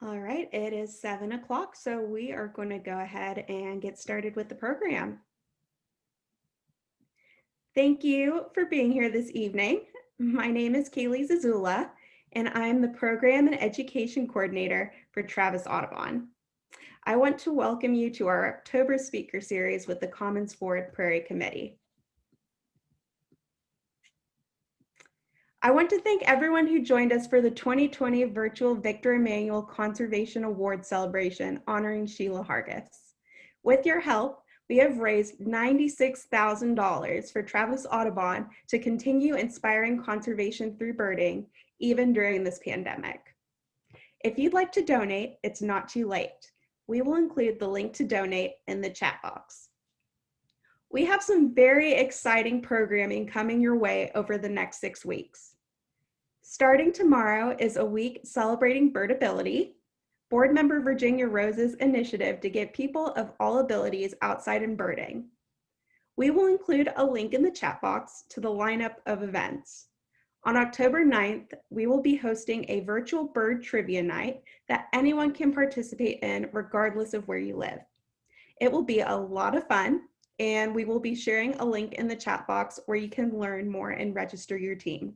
All right, it is 7 o'clock, so we are going to go ahead and get started with the program. Thank you for being here this evening. My name is Kaylee Zazula, and I'm the Program and Education Coordinator for Travis Audubon. I want to welcome you to our October speaker series with the Commons Ford Prairie Committee. I want to thank everyone who joined us for the 2020 virtual Victor Emanuel Conservation Award celebration honoring Sheila Hargis. With your help, we have raised $96,000 for Travis Audubon to continue inspiring conservation through birding, even during this pandemic. If you'd like to donate, it's not too late. We will include the link to donate in the chat box. We have some very exciting programming coming your way over the next 6 weeks. Starting tomorrow is a week celebrating birdability, Board Member Virginia Rose's initiative to get people of all abilities outside in birding. We will include a link in the chat box to the lineup of events. On October 9th, we will be hosting a virtual bird trivia night that anyone can participate in regardless of where you live. It will be a lot of fun, and we will be sharing a link in the chat box where you can learn more and register your team.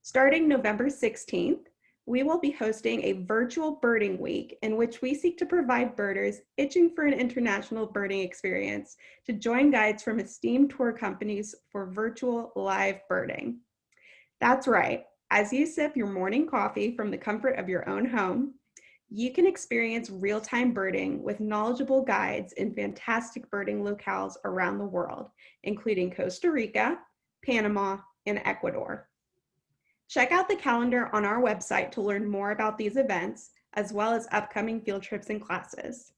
Starting November 16th, we will be hosting a virtual birding week in which we seek to provide birders itching for an international birding experience to join guides from esteemed tour companies for virtual live birding. That's right, as you sip your morning coffee from the comfort of your own home, you can experience real-time birding with knowledgeable guides in fantastic birding locales around the world, including Costa Rica, Panama, and Ecuador. Check out the calendar on our website to learn more about these events, as well as upcoming field trips and classes.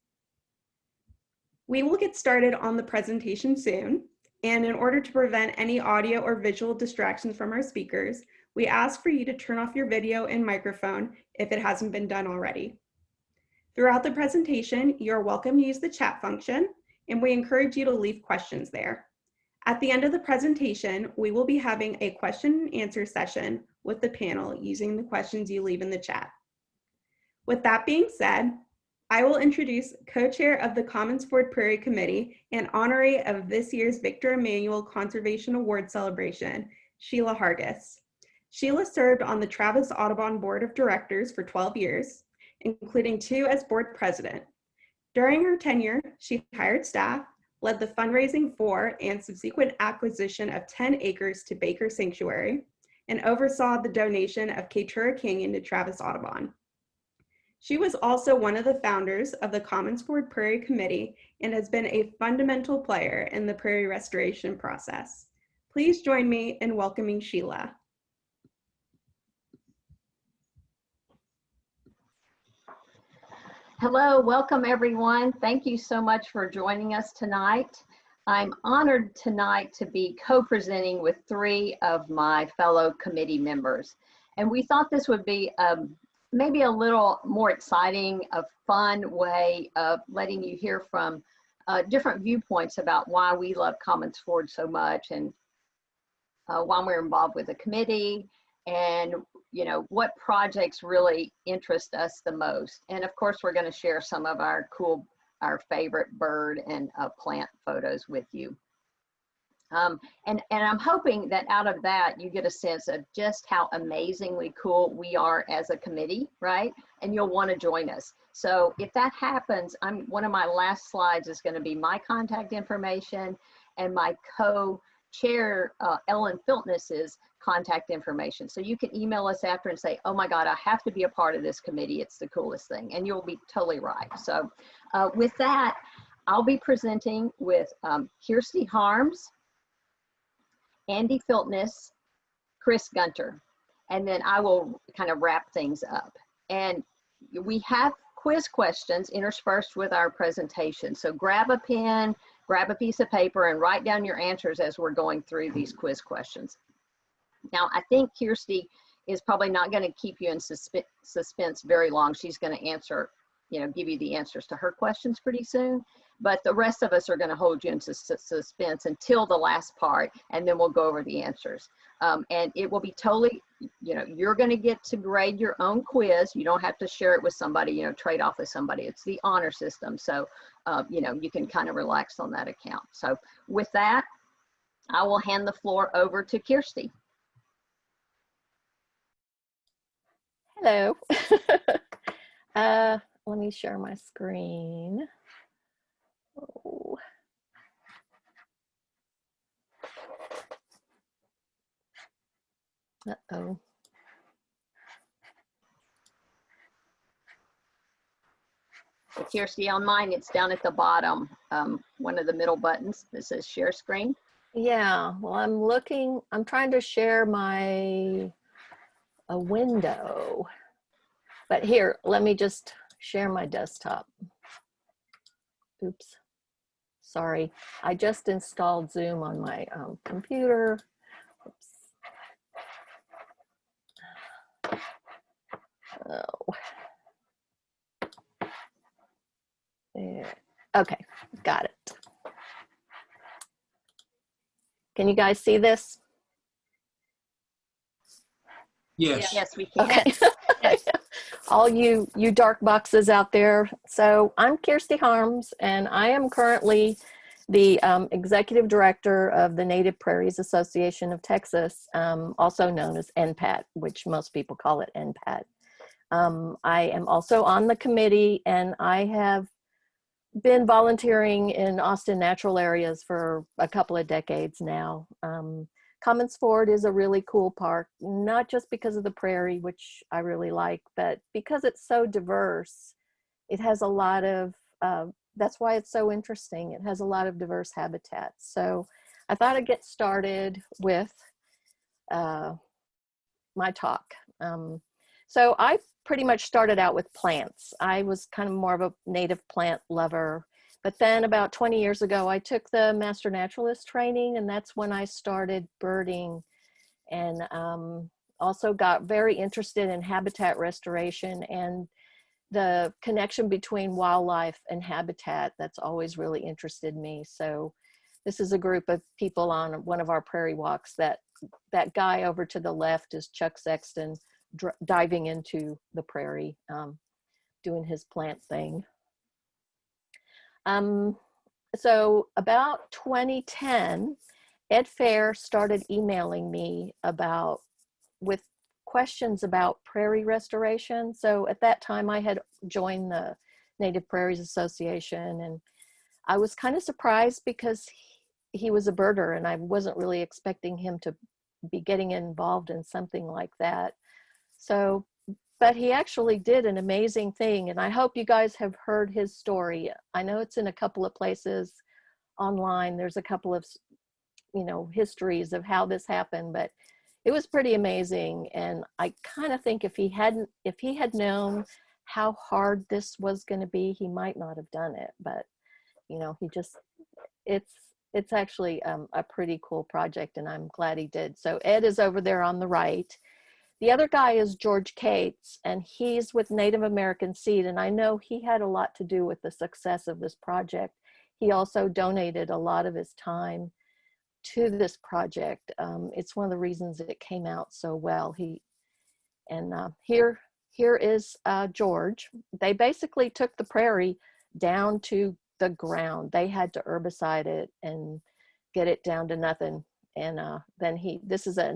We will get started on the presentation soon, and in order to prevent any audio or visual distractions from our speakers, we ask for you to turn off your video and microphone if it hasn't been done already. Throughout the presentation, you're welcome to use the chat function, and we encourage you to leave questions there. At the end of the presentation, we will be having a question and answer session with the panel using the questions you leave in the chat. With that being said, I will introduce co-chair of the Commons Ford Prairie Committee and honoree of this year's Victor Emanuel Conservation Award celebration, Sheila Hargis. Sheila served on the Travis Audubon Board of Directors for 12 years, including 2 as board president. During her tenure, she hired staff, led the fundraising for and subsequent acquisition of 10 acres to Baker Sanctuary, and oversaw the donation of Katura Canyon to Travis Audubon. She was also one of the founders of the Commons Ford Prairie Committee and has been a fundamental player in the prairie restoration process. Please join me in welcoming Sheila. Hello, welcome everyone. Thank you so much for joining us tonight. I'm honored tonight to be co-presenting with 3 of my fellow committee members. And we thought this would be maybe a little more exciting, a fun way of letting you hear from different viewpoints about why we love Commons Ford so much and why we're involved with the committee and what projects really interest us the most. And of course, we're going to share some of our favorite bird and plant photos with you. And I'm hoping that out of that, you get a sense of just how amazingly cool we are as a committee, right? And you'll want to join us. So if that happens, one of my last slides is going to be my contact information and my co-chair, Ellen Filtness's contact information. So you can email us after and say, oh my God, I have to be a part of this committee. It's the coolest thing. And you'll be totally right. So with that, I'll be presenting with Kirsty Harms, Andy Filtness, Chris Gunter, and then I will kind of wrap things up. And we have quiz questions interspersed with our presentation. So grab a pen, grab a piece of paper, and write down your answers as we're going through these quiz questions. Now, I think Kirsty is probably not going to keep you in suspense very long. She's going to answer, give you the answers to her questions pretty soon. But the rest of us are going to hold you in suspense until the last part, and then we'll go over the answers. And it will be totally you're going to get to grade your own quiz. You don't have to share it with somebody, trade off with somebody. It's the honor system. So, you can kind of relax on that account. So with that, I will hand the floor over to Kirsty. Hello. Let me share my screen. Oh. Uh-oh. So Kirsty, on mine, it's down at the bottom, one of the middle buttons that says share screen. Yeah, well, I'm trying to share a window. But here, let me just share my desktop. Oops. Sorry, I just installed Zoom on my computer. Oops. Oh. There. Okay, got it. Can you guys see this? Yes. Yes, we can. Okay. Yes. All you dark boxes out there. So I'm Kirsty Harms, and I am currently the executive director of the Native Prairies Association of Texas, also known as NPAT, which most people call it NPAT. I am also on the committee, and I have been volunteering in Austin natural areas for a couple of decades now. Commons Ford is a really cool park, not just because of the prairie, which I really like, but because it's so diverse. It has a lot of, that's why it's so interesting. It has a lot of diverse habitats. So I thought I'd get started with my talk. So I pretty much started out with plants. I was kind of more of a native plant lover. But then about 20 years ago, I took the Master Naturalist training, and that's when I started birding, and also got very interested in habitat restoration and the connection between wildlife and habitat. That's always really interested me. So this is a group of people on one of our prairie walks. That guy over to the left is Chuck Sexton, diving into the prairie, doing his plant thing. So about 2010, Ed Fair started emailing me with questions about prairie restoration. So at that time I had joined the Native Prairies Association, and I was kind of surprised because he was a birder, and I wasn't really expecting him to be getting involved in something like that. So, but he actually did an amazing thing, and I hope you guys have heard his story. I know it's in a couple of places online. There's a couple of, histories of how this happened, but it was pretty amazing. And I kind of think if he had known how hard this was going to be, he might not have done it. But, it's actually a pretty cool project, and I'm glad he did. So Ed is over there on the right. The other guy is George Cates, and he's with Native American Seed, and I know he had a lot to do with the success of this project. He also donated a lot of his time to this project. It's one of the reasons it came out so well. Here is George. They basically took the prairie down to the ground. They had to herbicide it and get it down to nothing. And then this is a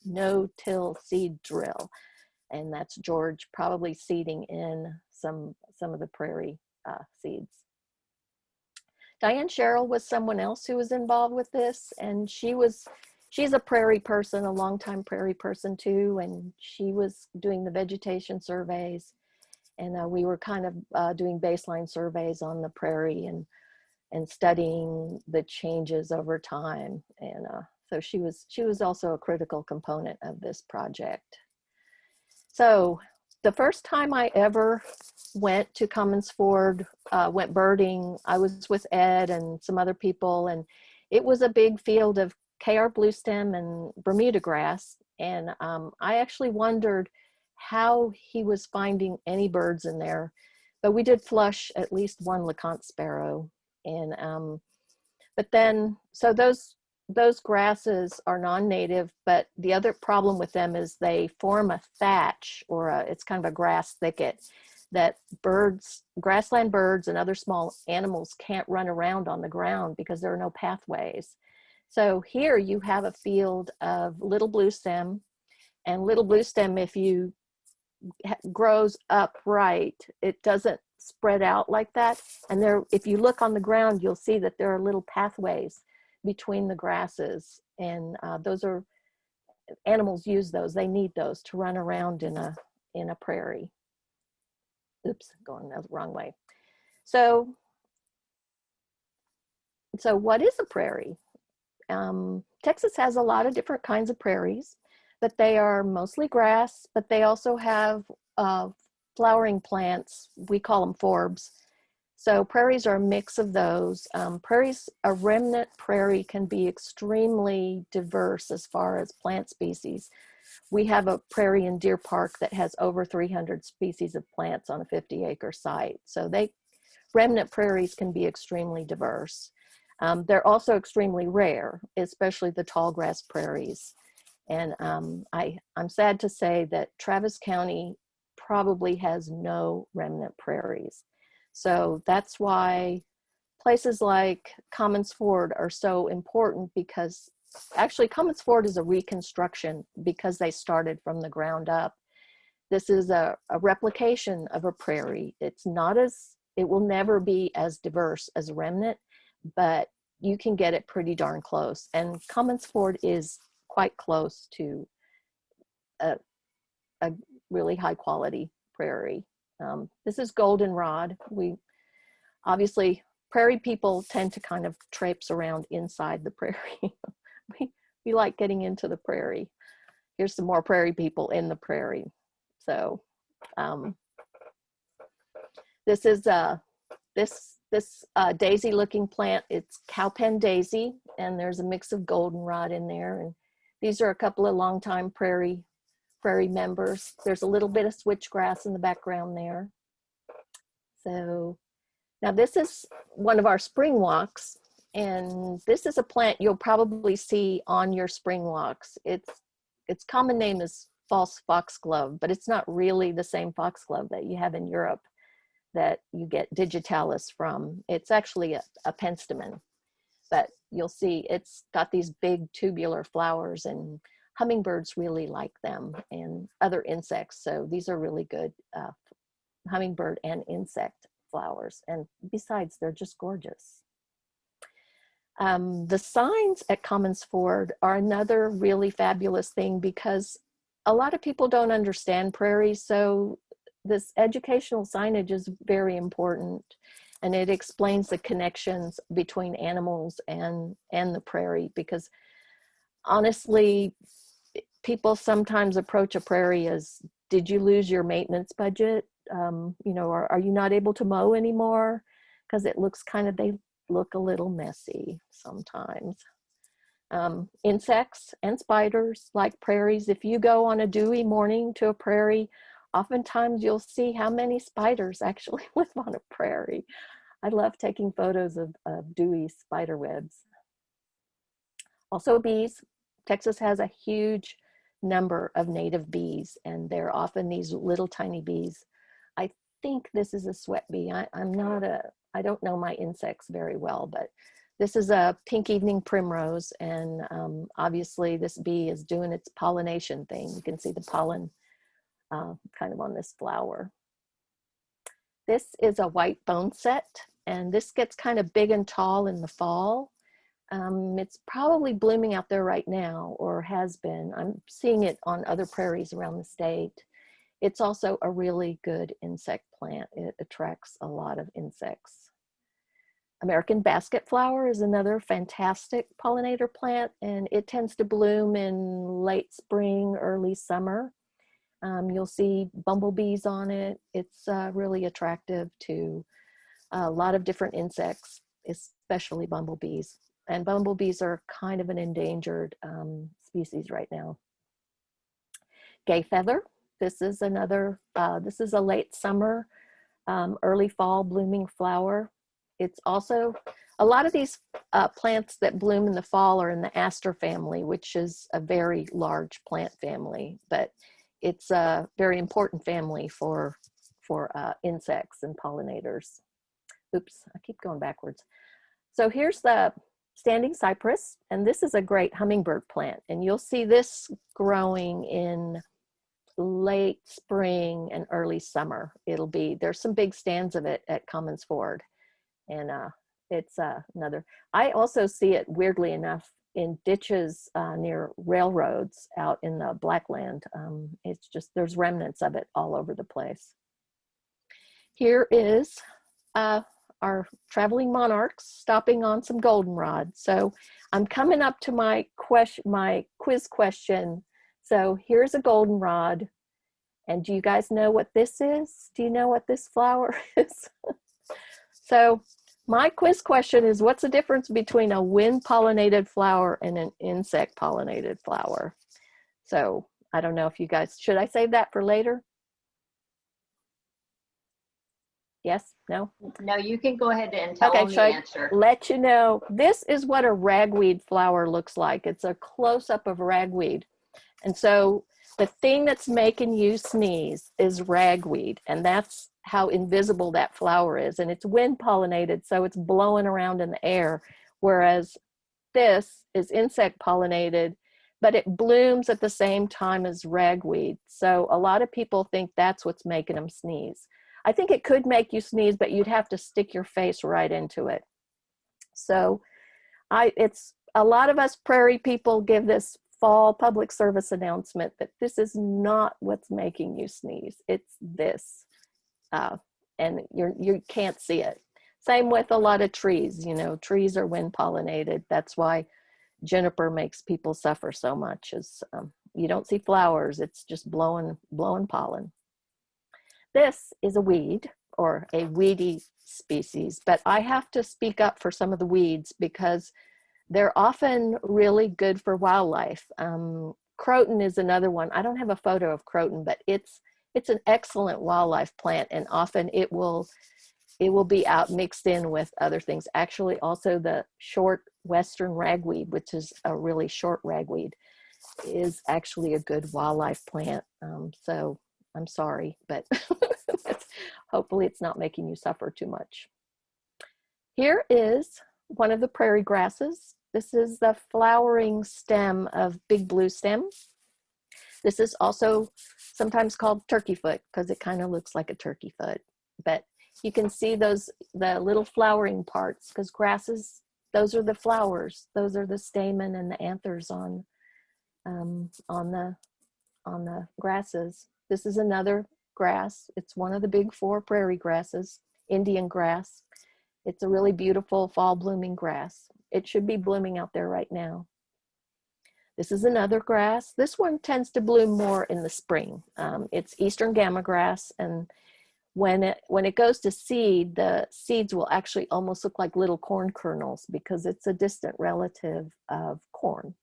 no-till seed drill, and that's George probably seeding in some of the prairie seeds. Diane Sherrill was someone else who was involved with this, and she's a prairie person, a longtime prairie person too, and she was doing the vegetation surveys, and we were kind of doing baseline surveys on the prairie and studying the changes over time. And so she was also a critical component of this project. So the first time I ever went to Commons Ford, went birding, I was with Ed and some other people, and it was a big field of KR bluestem and Bermuda grass. And I actually wondered how he was finding any birds in there, but we did flush at least one LeConte sparrow. And but then, so those those grasses are non-native, but the other problem with them is they form a thatch, or it's kind of a grass thicket that birds, grassland birds and other small animals can't run around on the ground because there are no pathways. So here you have a field of little blue stem, and little blue stem, if you grows upright, it doesn't spread out like that. And there, if you look on the ground, you'll see that there are little pathways between the grasses, and those are, animals use those. They need those to run around in a prairie. Oops, going the wrong way. So what is a prairie? Texas has a lot of different kinds of prairies, but they are mostly grass, but they also have flowering plants. We call them forbs. So prairies are a mix of those. Prairies, a remnant prairie can be extremely diverse as far as plant species. We have a prairie in Deer Park that has over 300 species of plants on a 50-acre site. So remnant prairies can be extremely diverse. They're also extremely rare, especially the tall grass prairies. And I'm sad to say that Travis County probably has no remnant prairies. So that's why places like Commons Ford are so important, because actually Commons Ford is a reconstruction because they started from the ground up. This is a replication of a prairie. It's not as, it will never be as diverse as a remnant, but you can get it pretty darn close. And Commons Ford is quite close to a really high quality prairie. This is goldenrod. We obviously, prairie people tend to kind of traipse around inside the prairie. we like getting into the prairie. Here's some more prairie people in the prairie. So this is this daisy looking plant. It's cowpen daisy, and there's a mix of goldenrod in there. And these are a couple of longtime prairie members. There's a little bit of switchgrass in the background there. So now this is one of our spring walks, and this is a plant you'll probably see on your spring walks. Its common name is false foxglove, but it's not really the same foxglove that you have in Europe that you get digitalis from. It's actually a penstemon, but you'll see it's got these big tubular flowers, and hummingbirds really like them, and other insects. So these are really good hummingbird and insect flowers. And besides, they're just gorgeous. The signs at Commons Ford are another really fabulous thing, because a lot of people don't understand prairies. So this educational signage is very important, and it explains the connections between animals and the prairie, because honestly, people sometimes approach a prairie as, did you lose your maintenance budget? You know, are you not able to mow anymore? Because it looks kind of, they look a little messy sometimes. Insects and spiders like prairies. If you go on a dewy morning to a prairie, oftentimes you'll see how many spiders actually live on a prairie. I love taking photos of dewy spider webs. Also bees. Texas has a huge number of native bees, and they're often these little tiny bees. I think this is a sweat bee. I don't know my insects very well, but this is a pink evening primrose, and obviously this bee is doing its pollination thing. You can see the pollen kind of on this flower. This is a white boneset, and this gets kind of big and tall in the fall. It's probably blooming out there right now, or has been. I'm seeing it on other prairies around the state. It's also a really good insect plant. It attracts a lot of insects. American basket flower is another fantastic pollinator plant, and it tends to bloom in late spring, early summer. You'll see bumblebees on it. It's really attractive to a lot of different insects, especially bumblebees. And bumblebees are kind of an endangered species right now. Gay feather. This is another, this is a late summer, early fall blooming flower. it's also, a lot of these plants that bloom in the fall are in the aster family, which is a very large plant family, but it's a very important family for insects and pollinators. Oops, I keep going backwards. So here's the standing cypress, and this is a great hummingbird plant, and you'll see this growing in late spring and early summer. There's some big stands of it at Commons Ford, and it's another. I also see it, weirdly enough, in ditches near railroads out in the Blackland. It's just, there's remnants of it all over the place. Here is our traveling monarchs stopping on some goldenrod. So I'm coming up to my quiz question. So here's a goldenrod. And do you guys know what this is? Do you know what this flower is? So my quiz question is, what's the difference between a wind-pollinated flower and an insect-pollinated flower? So I don't know if you guys, should I save that for later? Yes? No? No, you can go ahead and tell Okay, them the answer. Let you know, this is what a ragweed flower looks like. It's a close-up of ragweed. And so the thing that's making you sneeze is ragweed, and that's how invisible that flower is. And it's wind pollinated, so it's blowing around in the air, whereas this is insect pollinated, but it blooms at the same time as ragweed. So a lot of people think that's what's making them sneeze. I think it could make you sneeze, but you'd have to stick your face right into it. So it's a lot of us prairie people give this fall public service announcement that this is not what's making you sneeze. It's this, and you can't see it. Same with a lot of trees. You know, trees are wind pollinated. That's why juniper makes people suffer so much. Is you don't see flowers. It's just blowing pollen. This is a weed, or a weedy species, but I have to speak up for some of the weeds because they're often really good for wildlife. Croton is another one. I don't have a photo of croton, but it's an excellent wildlife plant, and often it will be out mixed in with other things. Actually, also the short western ragweed, which is a really short ragweed, is actually a good wildlife plant. So I'm sorry, but hopefully it's not making you suffer too much. Here is one of the prairie grasses. This is the flowering stem of big blue stem. This is also sometimes called turkey foot because it kind of looks like a turkey foot. But you can see the little flowering parts, because grasses, those are the flowers. Those are the stamen and the anthers on the grasses. This is another grass. It's one of the big 4 prairie grasses, Indian grass. It's a really beautiful fall blooming grass. It should be blooming out there right now. This is another grass. This one tends to bloom more in the spring. It's eastern gamma grass, and when it goes to seed, the seeds will actually almost look like little corn kernels because it's a distant relative of corn.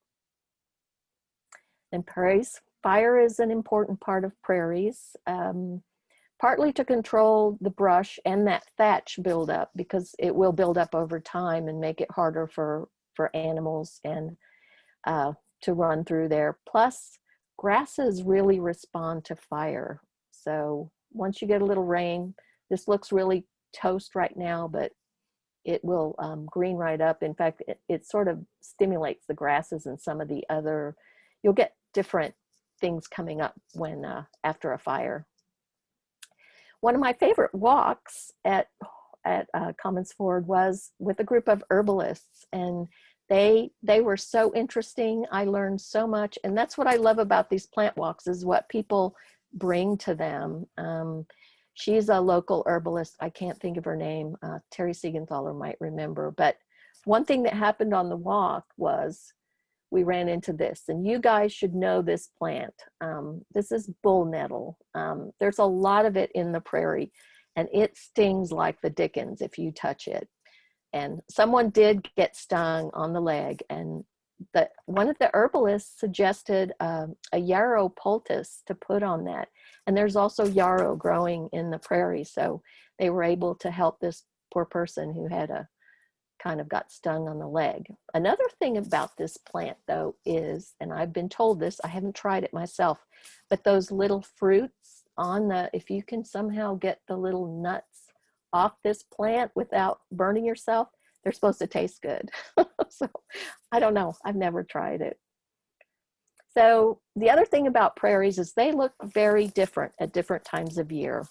And prairies, fire is an important part of prairies. Partly to control the brush and that thatch buildup, because it will build up over time and make it harder for animals and to run through there. Plus, grasses really respond to fire. So once you get a little rain, this looks really toast right now, but it will green right up. In fact, it sort of stimulates the grasses and some of the other, you'll get different things coming up when after a fire. One of my favorite walks at Commons Ford was with a group of herbalists, and they were so interesting. I learned so much, and that's what I love about these plant walks, is what people bring to them. She's a local herbalist. I can't think of her name. Terry Siegenthaler might remember. But one thing that happened on the walk was we ran into this, and you guys should know this plant. This is bull nettle. There's a lot of it in the prairie, and it stings like the dickens if you touch it. And someone did get stung on the leg, and one of the herbalists suggested a yarrow poultice to put on that. And there's also yarrow growing in the prairie, so they were able to help this poor person who had a kind of got stung on the leg. Another thing about this plant though is, and I've been told this, I haven't tried it myself, but those little fruits on the, if you can somehow get the little nuts off this plant without burning yourself, they're supposed to taste good. So I don't know, I've never tried it. So the other thing about prairies is they look very different at different times of year.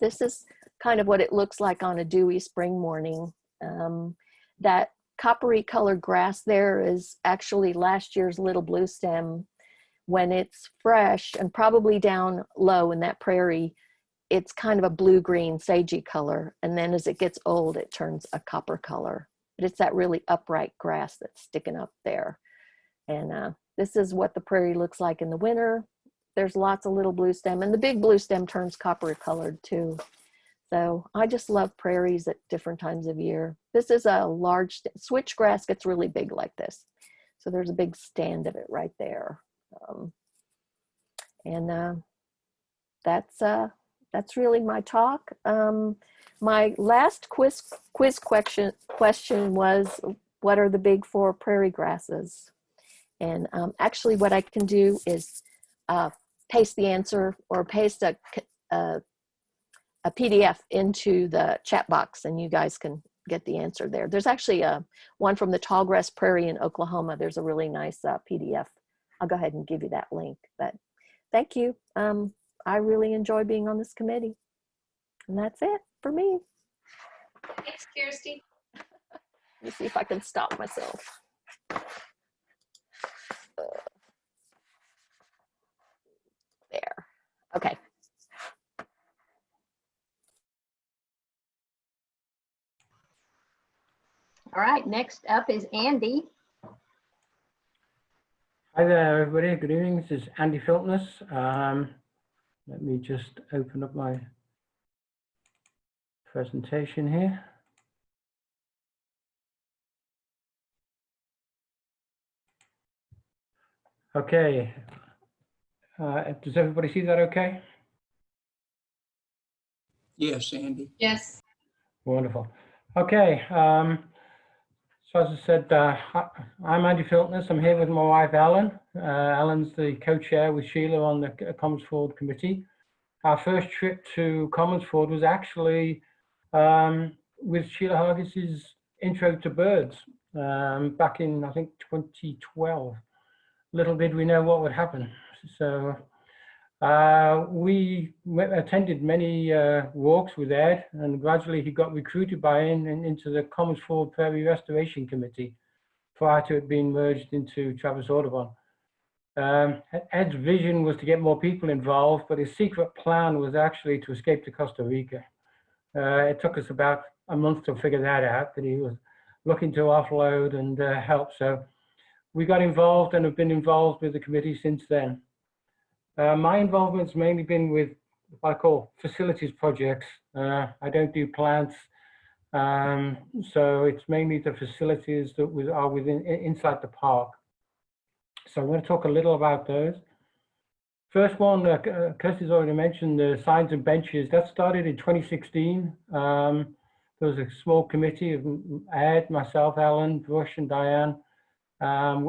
This is kind of what it looks like on a dewy spring morning. That coppery colored grass there is actually last year's little blue stem. When it's fresh and probably down low in that prairie, it's kind of a blue-green sagey color. And then as it gets old, it turns a copper color. But it's that really upright grass that's sticking up there. And this is what the prairie looks like in the winter. There's lots of little blue stem, and the big blue stem turns copper colored too. So I just love prairies at different times of year. This is a large, switchgrass gets really big like this. So there's a big stand of it right there. That's really my talk. My last quiz question was, what are the big 4 prairie grasses? And actually what I can do is paste the answer or paste a PDF into the chat box, and you guys can get the answer there. There's actually one from the Tallgrass Prairie in Oklahoma. There's a really nice PDF. I'll go ahead and give you that link. But thank you. I really enjoy being on this committee. And that's it for me. Thanks, Kirsty. Let me see if I can stop myself. There. Okay. All right, next up is Andy. Hi there, everybody. Good evening. This is Andy Filtness. Let me just open up my presentation here. Okay. Does everybody see that okay? Yes, Andy. Yes. Wonderful. Okay. So as I said, I'm Andy Filtness. I'm here with my wife, Ellen. Ellen's the co-chair with Sheila on the Commons Ford Committee. Our first trip to Commons Ford was actually with Sheila Hargis's Intro to Birds back in, I think, 2012. Little did we know what would happen. So we attended many walks with Ed, and gradually he got recruited into the Commons Ford Prairie Restoration Committee prior to it being merged into Travis Audubon. Ed's vision was to get more people involved, but his secret plan was actually to escape to Costa Rica. It took us about a month to figure that out, that he was looking to offload and help. So we got involved and have been involved with the committee since then. My involvement's mainly been with what I call facilities projects. I don't do plants, so it's mainly the facilities that are inside the park. So I'm going to talk a little about those. First one, Kirsty's already mentioned the signs and benches. That started in 2016. There was a small committee of Ed, myself, Ellen, Brush, and Diane.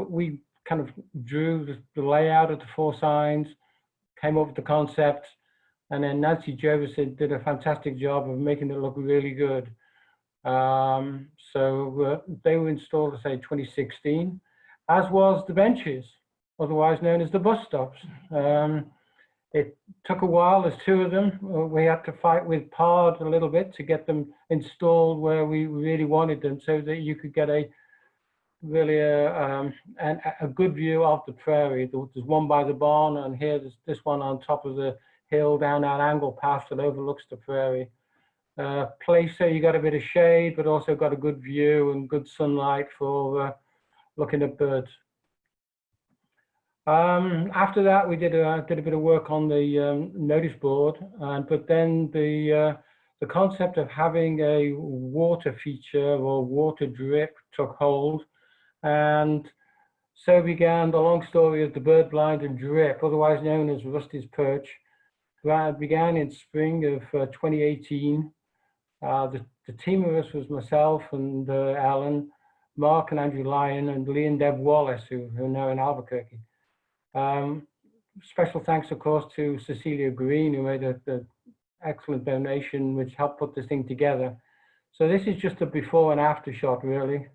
We kind of drew the layout of the 4 signs, came up with the concept, and then Nancy Jervis did a fantastic job of making it look really good. So they were installed, say, 2016, as was the benches, otherwise known as the bus stops. It took a while. There's 2 of them. We had to fight with PARD a little bit to get them installed where we really wanted them, so that you could get a good view of the prairie. There's one by the barn, and here there's this one on top of the hill down that angle path that overlooks the prairie. Place so you got a bit of shade, but also got a good view and good sunlight for looking at birds. After that, we did a bit of work on the notice board, but then the concept of having a water feature or water drip took hold. And so began the long story of the bird blind and drip, otherwise known as Rusty's Perch. That began in spring of 2018. The team of us was myself and Alan, Mark and Andrew Lyon, and Lee and Deb Wallace, who are now in Albuquerque. Special thanks, of course, to Cecilia Green, who made an excellent donation, which helped put this thing together. So this is just a before and after shot, really.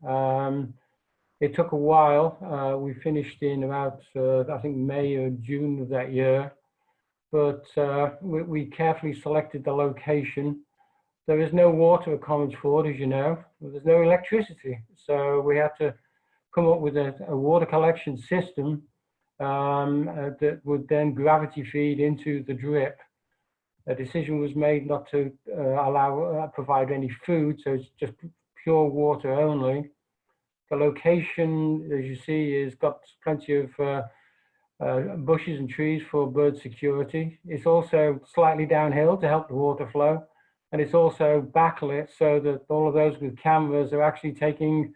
It took a while. We finished in about, I think, May or June of that year. But we carefully selected the location. There is no water at Commons Ford, as you know. There's no electricity. So we had to come up with a water collection system that would then gravity feed into the drip. A decision was made not to provide any food, so it's just pure water only. The location, as you see, has got plenty of bushes and trees for bird security. It's also slightly downhill to help the water flow, and it's also backlit so that all of those with cameras are actually taking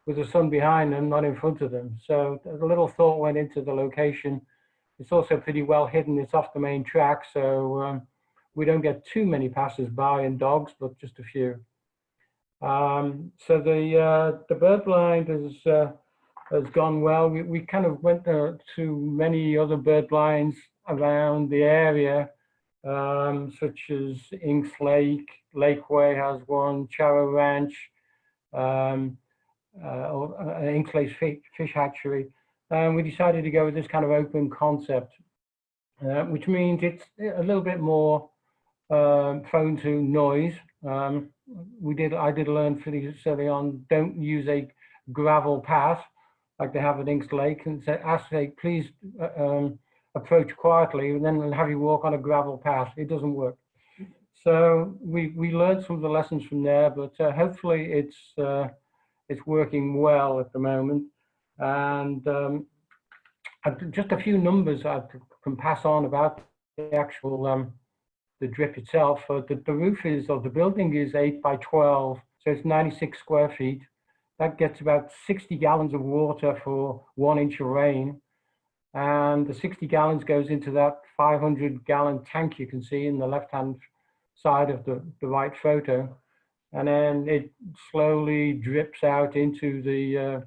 with the sun behind them, not in front of them. So a little thought went into the location. It's also pretty well hidden. It's off the main track, so we don't get too many passers-by and dogs, but just a few. So the bird blind has gone well. We kind of went to many other bird blinds around the area, such as Inks Lake, Lakeway has one, Charrow Ranch, Inks Lake Fish Hatchery. We decided to go with this kind of open concept, which means it's a little bit more prone to noise. I did learn pretty early on, don't use a gravel path like they have at Inks Lake, and say, please approach quietly, and then have you walk on a gravel path. It doesn't work. So we learned some of the lessons from there, but hopefully it's working well at the moment. And just a few numbers I can pass on about the actual the drip itself. The roof of the building is 8 by 12, so it's 96 square feet. That gets about 60 gallons of water for 1 inch of rain. And the 60 gallons goes into that 500-gallon tank you can see in the left-hand side of the right photo. And then it slowly drips out into the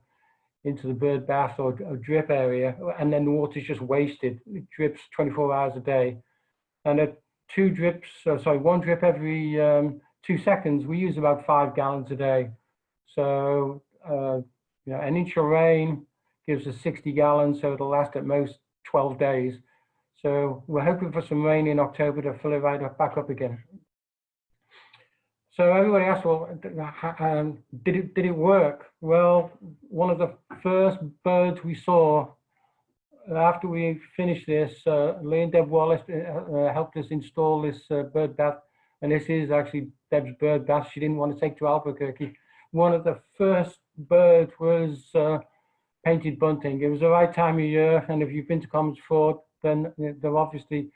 bird bath or drip area. And then the water's just wasted. It drips 24 hours a day. And at one drip every 2 seconds, we use about 5 gallons a day. So, an inch of rain gives us 60 gallons, so it'll last at most 12 days. So we're hoping for some rain in October to fill it back up again. So everybody asked, well, did it work? Well, one of the first birds we saw after we finished this, Lee and Deb Wallace helped us install this bird bath. And this is actually Deb's bird bath she didn't want to take to Albuquerque. One of the first birds was painted bunting. It was the right time of year, and if you've been to Commons Ford, then they've obviously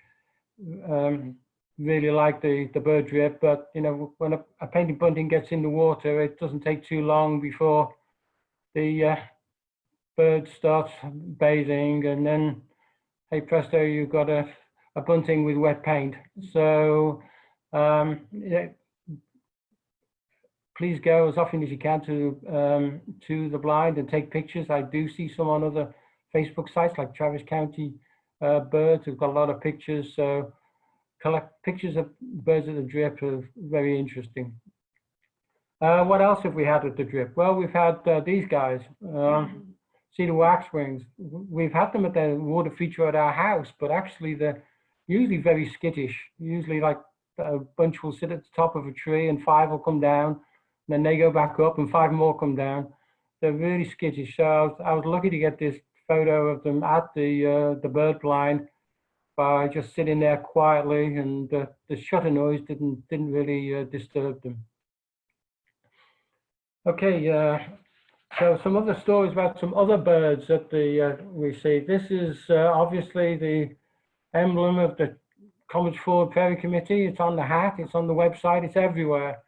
really like the bird drip. But when a painted bunting gets in the water, it doesn't take too long before the bird starts bathing, and then hey presto, you've got a bunting with wet paint. So please go as often as you can to the blind and take pictures. I do see some on other Facebook sites like Travis County Birds who've got a lot of pictures. So collect pictures of birds at the drip are very interesting. What else have we had at the drip? Well, we've had these guys, cedar waxwings. We've had them at the water feature at our house, but actually they're usually very skittish. Usually like a bunch will sit at the top of a tree and 5 will come down. And then they go back up and 5 more come down. They're really skittish. So I was lucky to get this photo of them at the bird blind by just sitting there quietly, and the shutter noise didn't really disturb them. Okay, so some other stories about some other birds that we see. This is obviously the emblem of the Commons Ford Prairie Committee. It's on the hat, it's on the website, it's everywhere.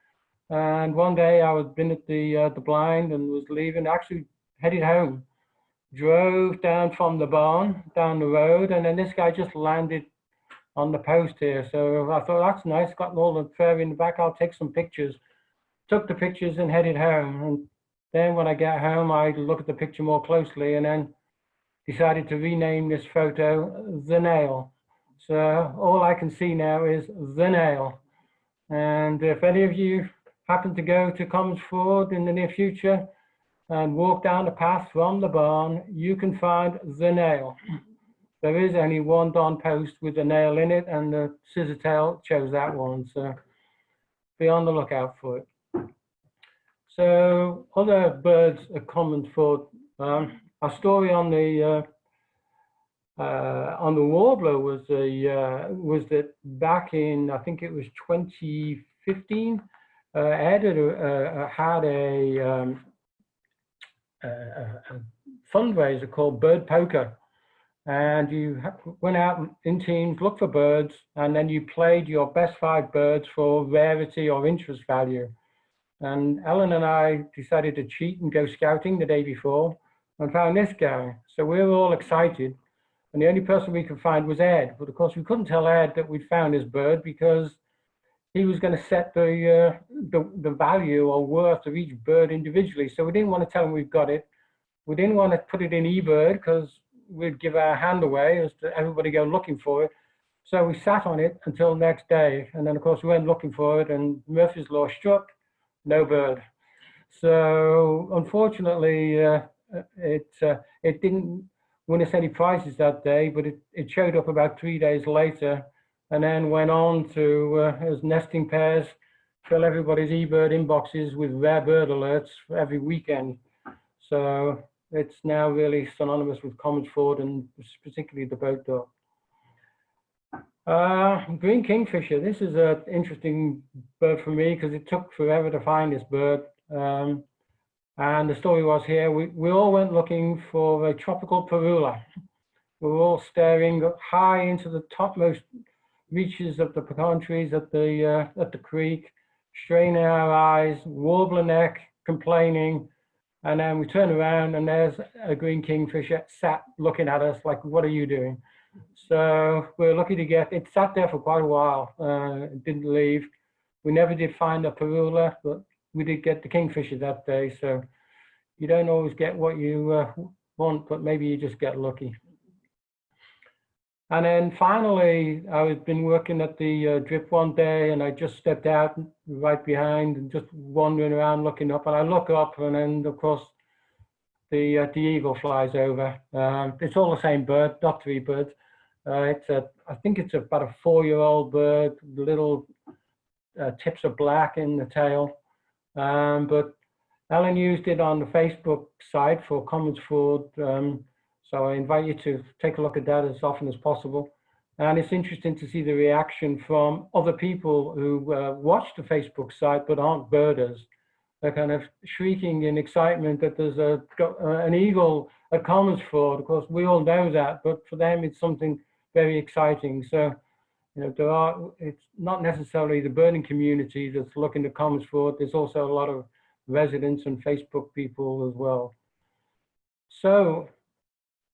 And one day I had been at the blind and was leaving, actually headed home, drove down from the barn, down the road, and then this guy just landed on the post here. So I thought, that's nice, got all the prairie in the back, I'll take some pictures. Took the pictures and headed home. And then when I get home, I look at the picture more closely and then decided to rename this photo The Nail. So all I can see now is The Nail. And if any of you happen to go to Commons Ford in the near future and walk down the path from the barn, you can find The Nail. There is only one Don post with a nail in it, and the scissor tail chose that one. So be on the lookout for it. So other birds at Commons Ford, our story on the warbler was that back in, I think it was 2015, Ed had a fundraiser called Bird Poker, and you went out in teams, looked for birds, and then you played your best 5 birds for rarity or interest value. And Ellen and I decided to cheat and go scouting the day before and found this guy. So we were all excited. And the only person we could find was Ed. But of course, we couldn't tell Ed that we'd found his bird because he was going to set the value or worth of each bird individually. So we didn't want to tell him we've got it. We didn't want to put it in eBird because we'd give our hand away as to everybody go looking for it. So we sat on it until the next day. And then, of course, we went looking for it, and Murphy's Law struck. No bird. So unfortunately, it didn't win us any prizes that day, but it showed up about 3 days later, and then went on to, as nesting pairs, fill everybody's eBird inboxes with rare bird alerts for every weekend. So it's now really synonymous with Commons Ford, and particularly the boat dog. Green kingfisher. This is an interesting bird for me because it took forever to find this bird. And the story was here, we all went looking for a tropical parula. We were all staring high into the topmost reaches of the pecan trees at the creek, straining our eyes, warbler neck, complaining. And then we turn around and there's a green kingfisher sat looking at us like, what are you doing? So we're lucky to get, it sat there for quite a while, it didn't leave. We never did find a parula, but we did get the kingfisher that day. So you don't always get what you want, but maybe you just get lucky. And then finally, I've been working at the drip one day, and I just stepped out right behind and just wandering around looking up, and I look up, and then of course the eagle flies over. It's all the same bird, not 3 birds. I think it's about a 4-year-old bird. The little tips are black in the tail. But Ellen used it on the Facebook site for Commons Ford. So I invite you to take a look at that as often as possible. And it's interesting to see the reaction from other people who watch the Facebook site but aren't birders. They're kind of shrieking in excitement that there's an eagle at Commons Ford. Of course, we all know that, but for them it's something very exciting. So, you know, it's not necessarily the birding community that's looking to Commons Ford. There's also a lot of residents and Facebook people as well. So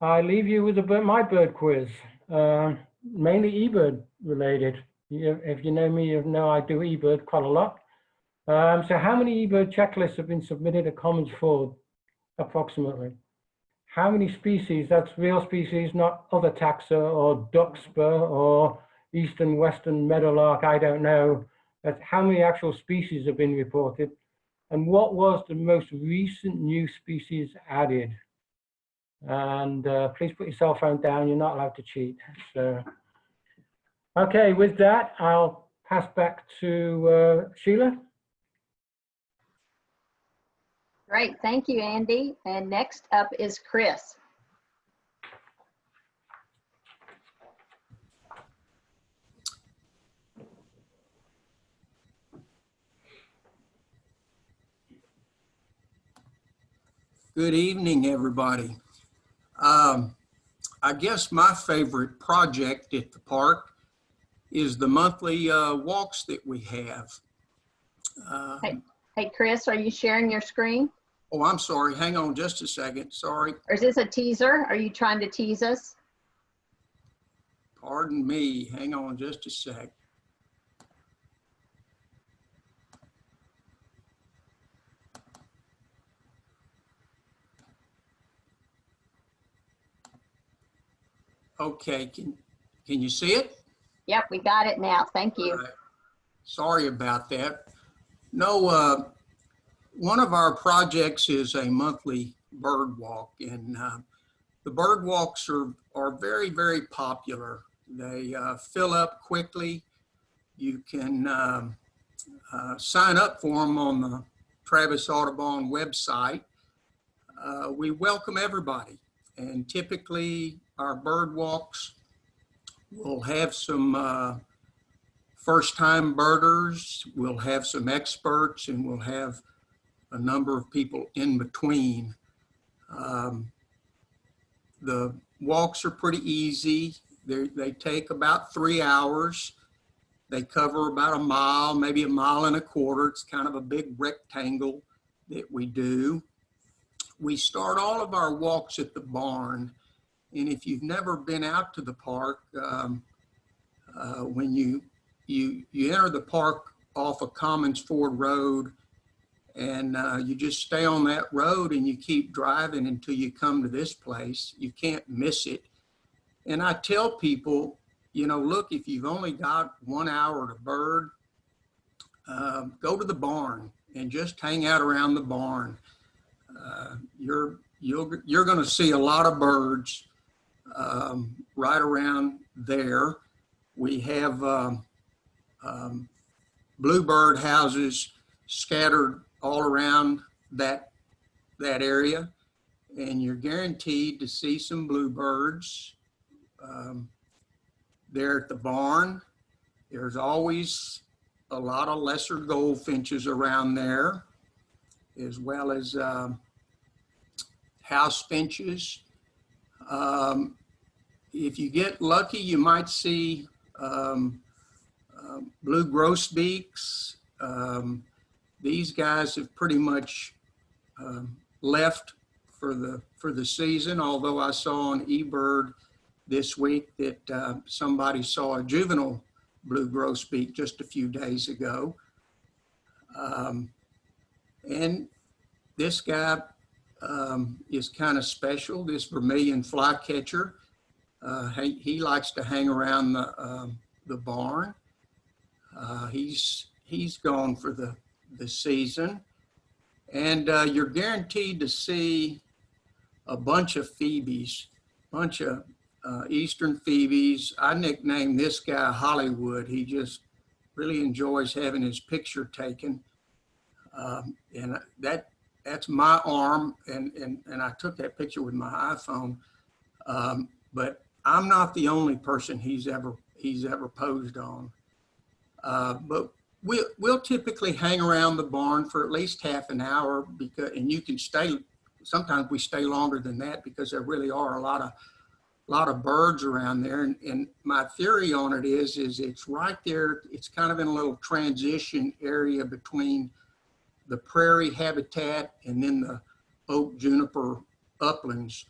I leave you with my bird quiz, mainly eBird related. If you know me, you know I do eBird quite a lot. So how many eBird checklists have been submitted at Commons Ford, approximately? How many species, that's real species, not other taxa or duckspur or eastern western meadowlark, I don't know. That's how many actual species have been reported. And what was the most recent new species added? And please put your cell phone down, you're not allowed to cheat. So, okay, with that, I'll pass back to Sheila. Great, thank you, Andy. And next up is Chris. Good evening, everybody. I guess my favorite project at the park is the monthly walks that we have. Hey, Chris, are you sharing your screen? Oh, I'm sorry. Hang on just a second. Sorry. Or is this a teaser? Are you trying to tease us? Pardon me, hang on just a sec. Okay, can you see it? Yep, we got it now. Thank you. All right. Sorry about that. No, one of our projects is a monthly bird walk, and the bird walks are very, very popular. They fill up quickly. You can sign up for them on the Travis Audubon website. We welcome everybody, and typically our bird walks will have some first-time birders, we'll have some experts, and we'll have a number of people in between. The walks are pretty easy. They take about 3 hours. They cover about a mile, maybe a mile and a quarter. It's kind of a big rectangle that we do. We start all of our walks at the barn. And if you've never been out to the park, when you enter the park off of Commons Ford Road, and you just stay on that road and you keep driving until you come to this place. You can't miss it. And I tell people, you know, look, if you've only got 1 hour to bird, go to the barn and just hang out around the barn. You're going to see a lot of birds right around there. We have bluebird houses scattered all around that area, and you're guaranteed to see some bluebirds there at the barn. There's always a lot of lesser goldfinches around there, as well as house finches. If you get lucky, you might see blue grosbeaks. These guys have pretty much left for the season, although I saw on eBird this week that somebody saw a juvenile blue grosbeak just a few days ago. And this guy is kind of special, this vermilion flycatcher. He likes to hang around the barn. He's gone for the season, and you're guaranteed to see a bunch of phoebes, bunch of eastern phoebes. I nicknamed this guy Hollywood. He just really enjoys having his picture taken, and that's my arm, and I took that picture with my iPhone. But I'm not the only person he's ever posed on. But we'll typically hang around the barn for at least half an hour, and you can stay. Sometimes we stay longer than that because there really are a lot of birds around there. And my theory on it is it's right there. It's kind of in a little transition area between the prairie habitat and then the oak juniper uplands.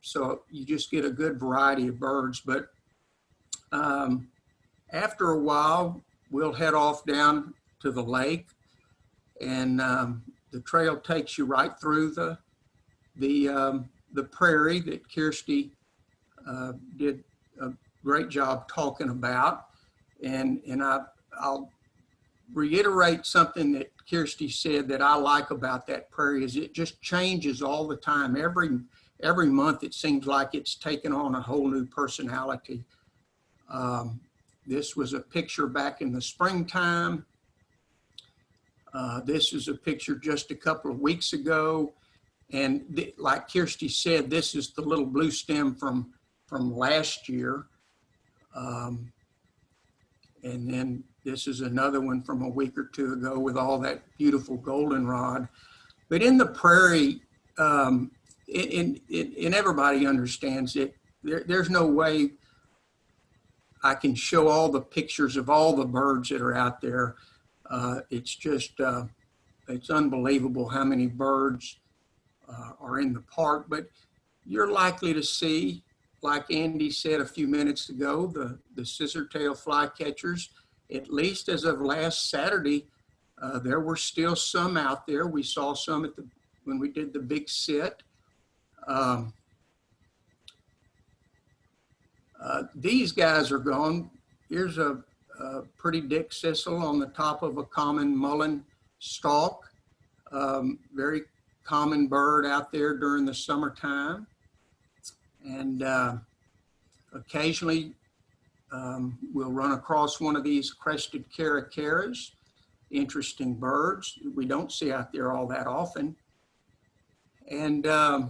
So you just get a good variety of birds. But after a while, we'll head off down to the lake, and the trail takes you right through the prairie that Kirsty did a great job talking about. And I'll reiterate something that Kirsty said that I like about that prairie is it just changes all the time. Every month it seems like it's taken on a whole new personality. This was a picture back in the springtime. This is a picture just a couple of weeks ago. And like Kirsty said, this is the little blue stem from last year. And then this is another one from a week or two ago with all that beautiful goldenrod. But in the prairie, and everybody understands it, there's no way I can show all the pictures of all the birds that are out there. It's just, it's unbelievable how many birds are in the park, but you're likely to see like Andy said a few minutes ago, the scissortail flycatchers, at least as of last Saturday, there were still some out there. We saw some when we did the big sit. These guys are gone. Here's a pretty dick sissel on the top of a common mullein stalk. Very common bird out there during the summertime. And occasionally we'll run across one of these crested caracaras, interesting birds we don't see out there all that often. And I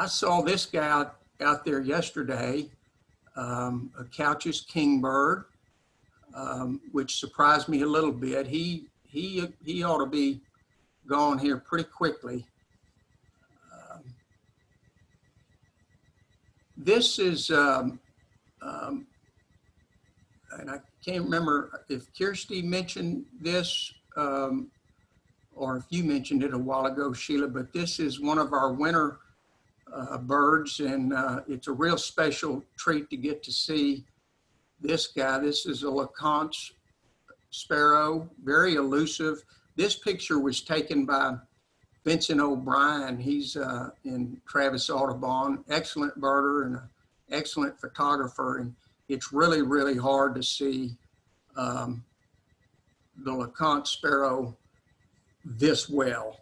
saw this guy out there yesterday, a Couch's kingbird, which surprised me a little bit. He ought to be gone here pretty quickly. This is, and I can't remember if Kirsty mentioned this or if you mentioned it a while ago, Sheila, but this is one of our winter birds, and it's a real special treat to get to see this guy. This is a LeConte sparrow, very elusive. This picture was taken by Vincent O'Brien. He's in Travis Audubon, excellent birder and an excellent photographer. And it's really, really hard to see the LeConte sparrow this well.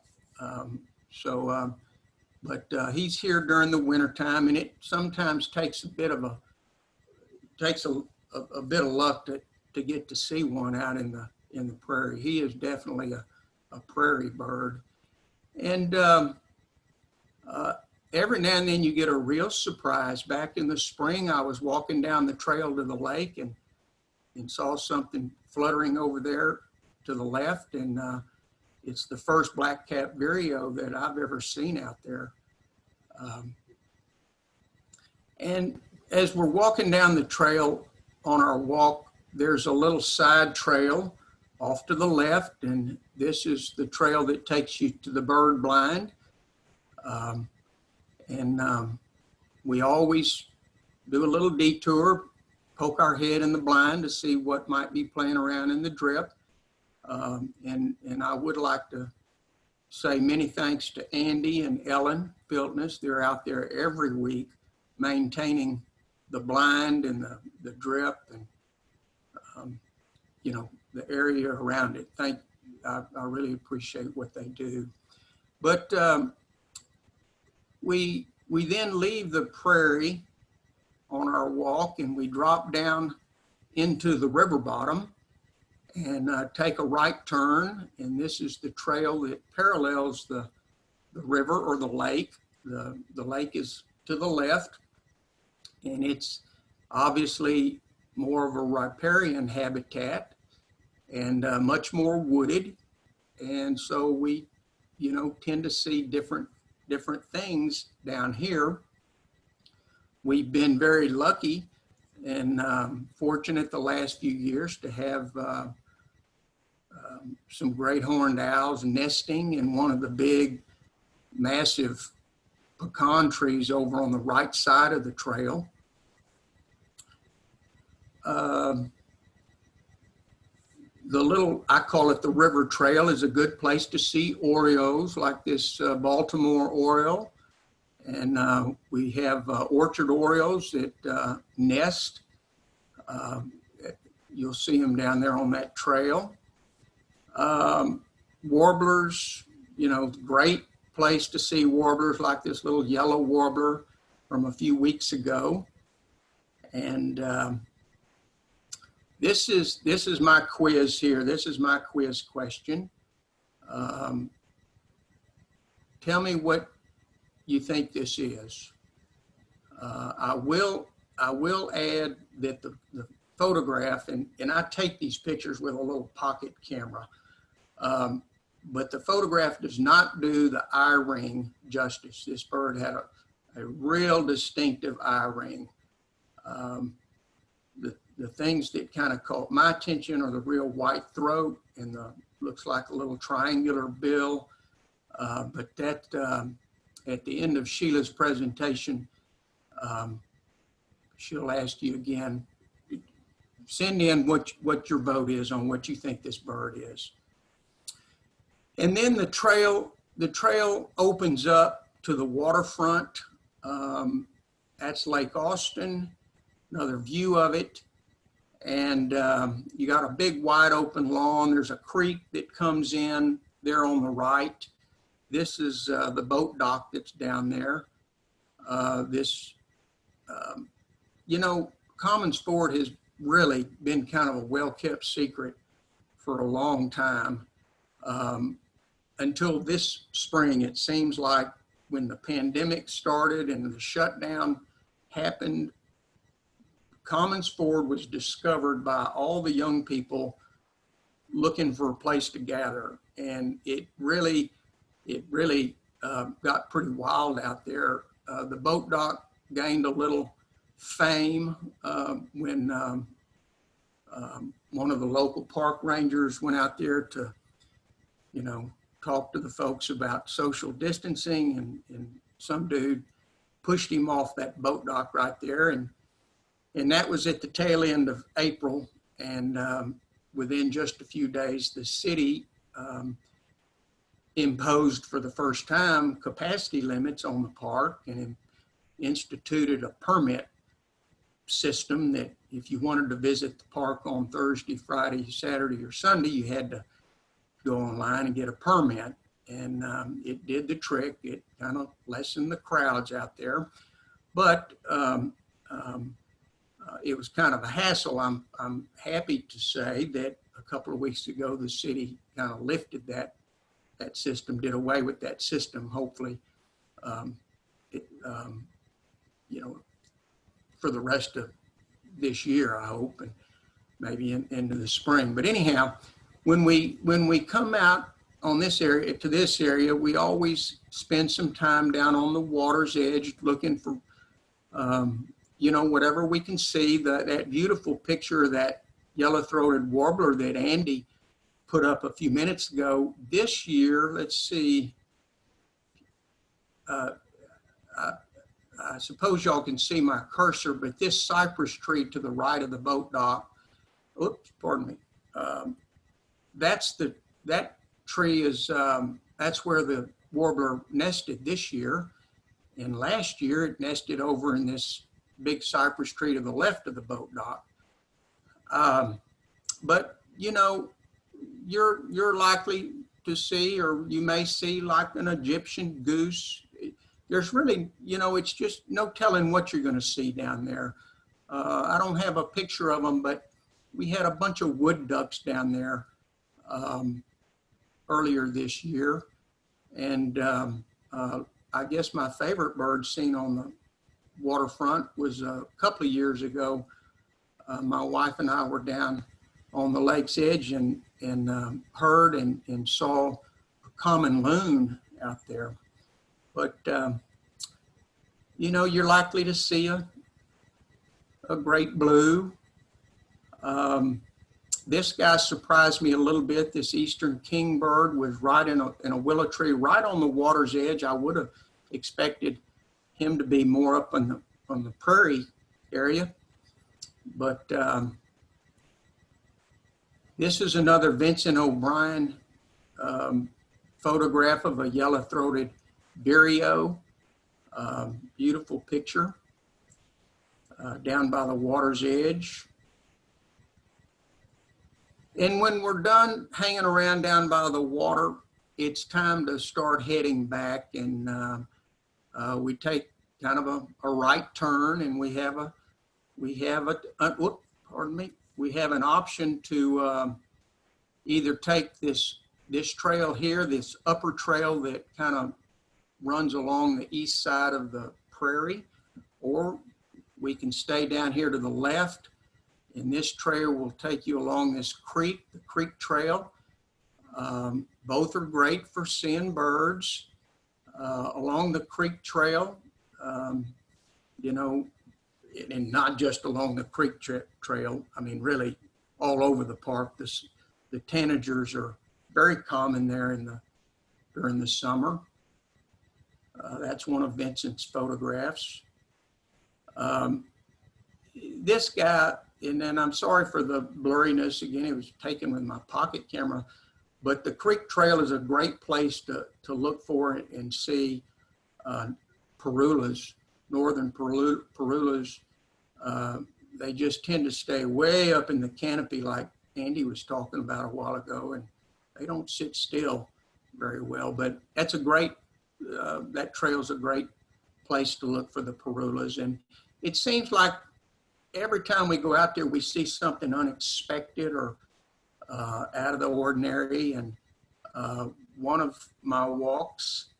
But he's here during the winter time, and it sometimes takes a bit of luck to get to see one out in the prairie. He is definitely a prairie bird. And every now and then you get a real surprise. Back in the spring, I was walking down the trail to the lake and saw something fluttering over there to the left. And it's the first black-capped vireo that I've ever seen out there. And as we're walking down the trail on our walk, there's a little side trail off to the left, and this is the trail that takes you to the bird blind. We always do a little detour, poke our head in the blind to see what might be playing around in the drip. And I would like to say many thanks to Andy and Ellen Filtness. They're out there every week maintaining the blind and the drip and, the area around it. I really appreciate what they do. But we then leave the prairie on our walk and we drop down into the river bottom and take a right turn. And this is the trail that parallels the river or the lake. The lake is to the left, and it's obviously more of a riparian habitat and much more wooded. And so we, tend to see different things down here. We've been very lucky and fortunate the last few years to have some great horned owls nesting in one of the big, massive pecan trees over on the right side of the trail. I call it the river trail, is a good place to see orioles like this Baltimore oriole. And we have orchard orioles that nest. You'll see them down there on that trail. Warblers, great place to see warblers like this little yellow warbler from a few weeks ago. And this is my quiz here. This is my quiz question. Tell me what you think this is. I will add that the photograph, and I take these pictures with a little pocket camera, but the photograph does not do the eye ring justice. This bird had a real distinctive eye ring. The things that kind of caught my attention are the real white throat and looks like a little triangular bill. But that at the end of Sheila's presentation, she'll ask you again, send in what your vote is on what you think this bird is. And then the trail opens up to the waterfront. That's Lake Austin, another view of it. And you got a big wide open lawn. There's a creek that comes in there on the right. This is the boat dock that's down there. You know, Commons Ford has really been kind of a well-kept secret for a long time. Until this spring, it seems like when the pandemic started and the shutdown happened, Commons Ford was discovered by all the young people looking for a place to gather. And it really got pretty wild out there. The boat dock gained a little fame when one of the local park rangers went out there to, you know, talk to the folks about social distancing, and some dude pushed him off that boat dock right there. And that was at the tail end of April. And within just a few days, the city imposed for the first time capacity limits on the park and instituted a permit system that if you wanted to visit the park on Thursday, Friday, Saturday, or Sunday, you had to go online and get a permit. And it did the trick. It kind of lessened the crowds out there. But it was kind of a hassle. I'm happy to say that a couple of weeks ago, the city kind of lifted that system, did away with that system, hopefully, you know, for the rest of this year, I hope, and maybe into the spring. But anyhow, when we come out on this area, to this area, we always spend some time down on the water's edge looking for, you know, whatever we can see. That beautiful picture of that yellow-throated warbler that Andy put up a few minutes ago. This year, let's see, I suppose y'all can see my cursor, but this cypress tree to the right of the boat dock, oops, pardon me, that tree is, that's where the warbler nested this year. And last year it nested over in this big cypress tree to the left of the boat dock. But you know, you're likely to see, or you may see, like an Egyptian goose. There's really, you know, it's just no telling what you're going to see down there. I don't have a picture of them, but we had a bunch of wood ducks down there earlier this year. And I guess my favorite bird seen on the waterfront was a couple of years ago. My wife and I were down on the lake's edge and heard and saw a common loon out there. But, you know, you're likely to see a great blue. This guy surprised me a little bit. This eastern kingbird was right in a willow tree, right on the water's edge. I would have expected him to be more up on the prairie area. But this is another Vincent O'Brien photograph of a yellow-throated vireo. Beautiful picture down by the water's edge. And when we're done hanging around down by the water, it's time to start heading back. And we take kind of a right turn, and we have an option to either take this trail here, this upper trail that kind of runs along the east side of the prairie, or we can stay down here to the left, and this trail will take you along this creek, the creek trail. Both are great for seeing birds. Along the creek trail, you know, and not just along the creek trail, I mean, really all over the park. The tanagers are very common there during the summer. That's one of Vincent's photographs. This guy, and then I'm sorry for the blurriness, again, it was taken with my pocket camera, but the Creek Trail is a great place to look for and see parulas, northern parulas. They just tend to stay way up in the canopy like Andy was talking about a while ago, and they don't sit still very well, but that's a great, that trail's a great place to look for the parulas. And it seems like every time we go out there, we see something unexpected or out of the ordinary. And one of my walks,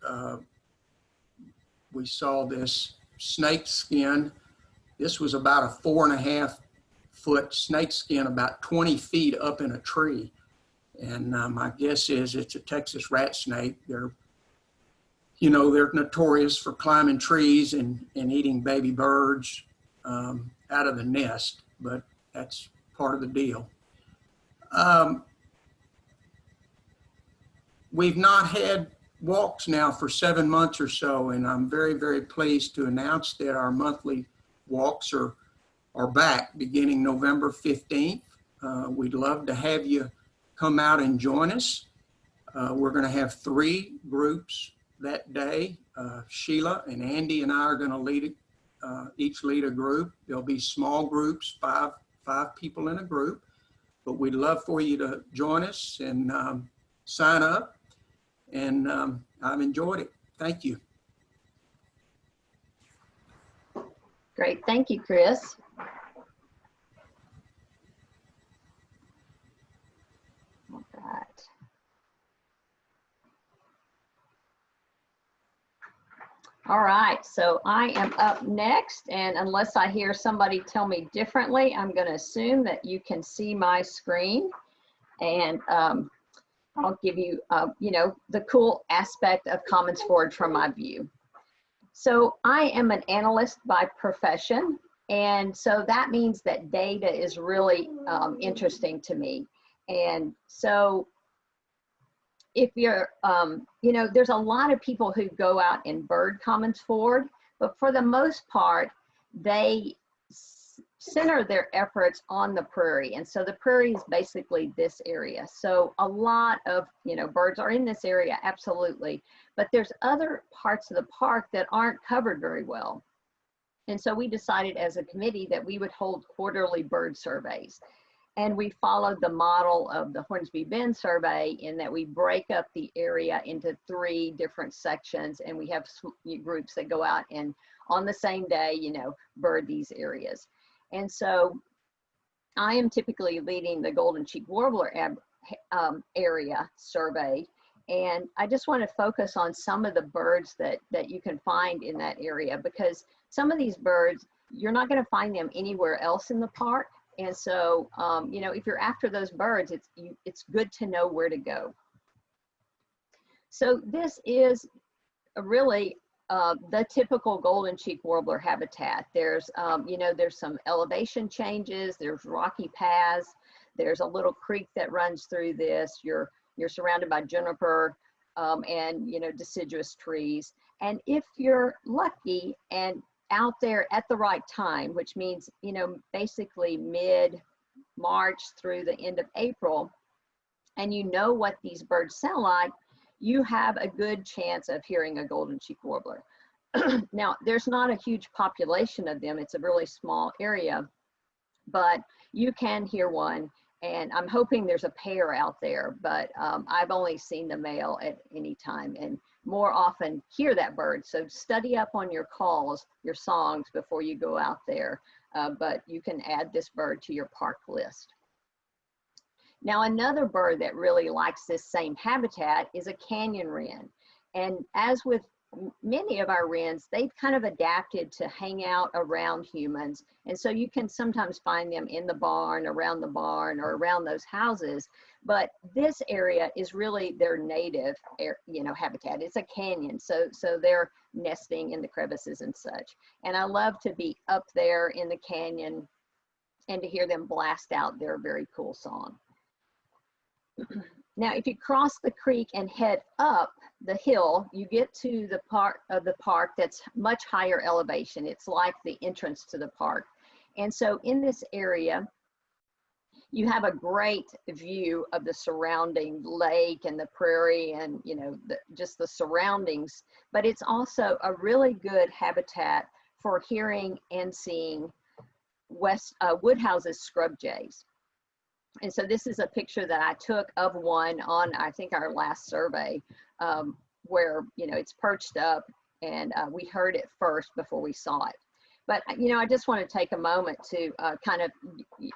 we saw this snake skin. This was about a 4.5 foot snake skin, about 20 feet up in a tree. And my guess is it's a Texas rat snake. They're, you know, they're notorious for climbing trees and eating baby birds out of the nest, but that's part of the deal. We've not had walks now for 7 months or so, and I'm very, very pleased to announce that our monthly walks are back beginning November 15th. We'd love to have you come out and join us. We're going to have 3 groups that day. Sheila and Andy and I are going to lead each lead a group. There'll be small groups, five people in a group, but we'd love for you to join us and sign up. And I've enjoyed it. Thank you. Great, thank you, Chris. All right. All right, so I am up next, and unless I hear somebody tell me differently, I'm going to assume that you can see my screen, and I'll give you, you know, the cool aspect of Commons Ford from my view. So I am an analyst by profession, and so that means that data is really interesting to me. And so if you're, you know, there's a lot of people who go out and bird Commons Ford, but for the most part, they center their efforts on the prairie. And so the prairie is basically this area. So a lot of, you know, birds are in this area, absolutely. But there's other parts of the park that aren't covered very well. And so we decided as a committee that we would hold quarterly bird surveys. And we followed the model of the Hornsby Bend survey in that we break up the area into 3 different sections, and we have groups that go out and on the same day, you know, bird these areas. And so I am typically leading the golden cheek warbler area survey. And I just want to focus on some of the birds that you can find in that area, because some of these birds, you're not going to find them anywhere else in the park. And so, you know, if you're after those birds, it's good to know where to go. So this is really the typical golden cheek warbler habitat. There's, you know, there's some elevation changes, there's rocky paths, there's a little creek that runs through this. You're surrounded by juniper and, you know, deciduous trees. And if you're lucky and out there at the right time, which means, you know, basically mid-March through the end of April, and you know what these birds sound like, you have a good chance of hearing a golden cheek warbler. Now, there's not a huge population of them. It's a really small area, but you can hear one. And I'm hoping there's a pair out there, but I've only seen the male at any time, and more often hear that bird. So study up on your calls, your songs before you go out there, but you can add this bird to your park list. Now, another bird that really likes this same habitat is a canyon wren. And as with many of our wrens, they've kind of adapted to hang out around humans. And so you can sometimes find them in the barn, around the barn, or around those houses. But this area is really their native, you know, habitat. It's a canyon, so they're nesting in the crevices and such. And I love to be up there in the canyon and to hear them blast out their very cool song. Now, if you cross the creek and head up, the hill, you get to the part of the park that's much higher elevation. It's like the entrance to the park. And so in this area, you have a great view of the surrounding lake and the prairie and, you know, just the surroundings, but it's also a really good habitat for hearing and seeing Woodhouse's scrub jays. And so this is a picture that I took of one on, I think, our last survey, where, you know, it's perched up, and we heard it first before we saw it. But, you know, I just want to take a moment to kind of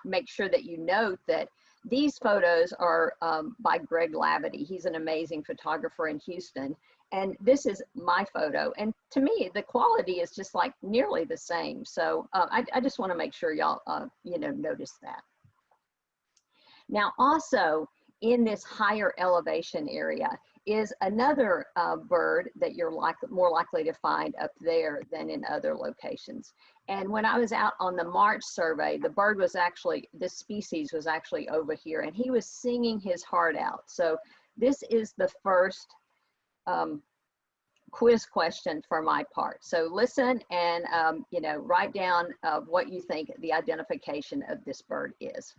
make sure that you note that these photos are by Greg Lavity. He's an amazing photographer in Houston. And this is my photo. And to me, the quality is just like nearly the same. So I just want to make sure y'all, you know, notice that. Now, also in this higher elevation area is another bird that you're more likely to find up there than in other locations. And when I was out on the March survey, the bird was actually, this species was actually over here, and he was singing his heart out. So this is the first quiz question for my part. So listen and, you know, write down what you think the identification of this bird is.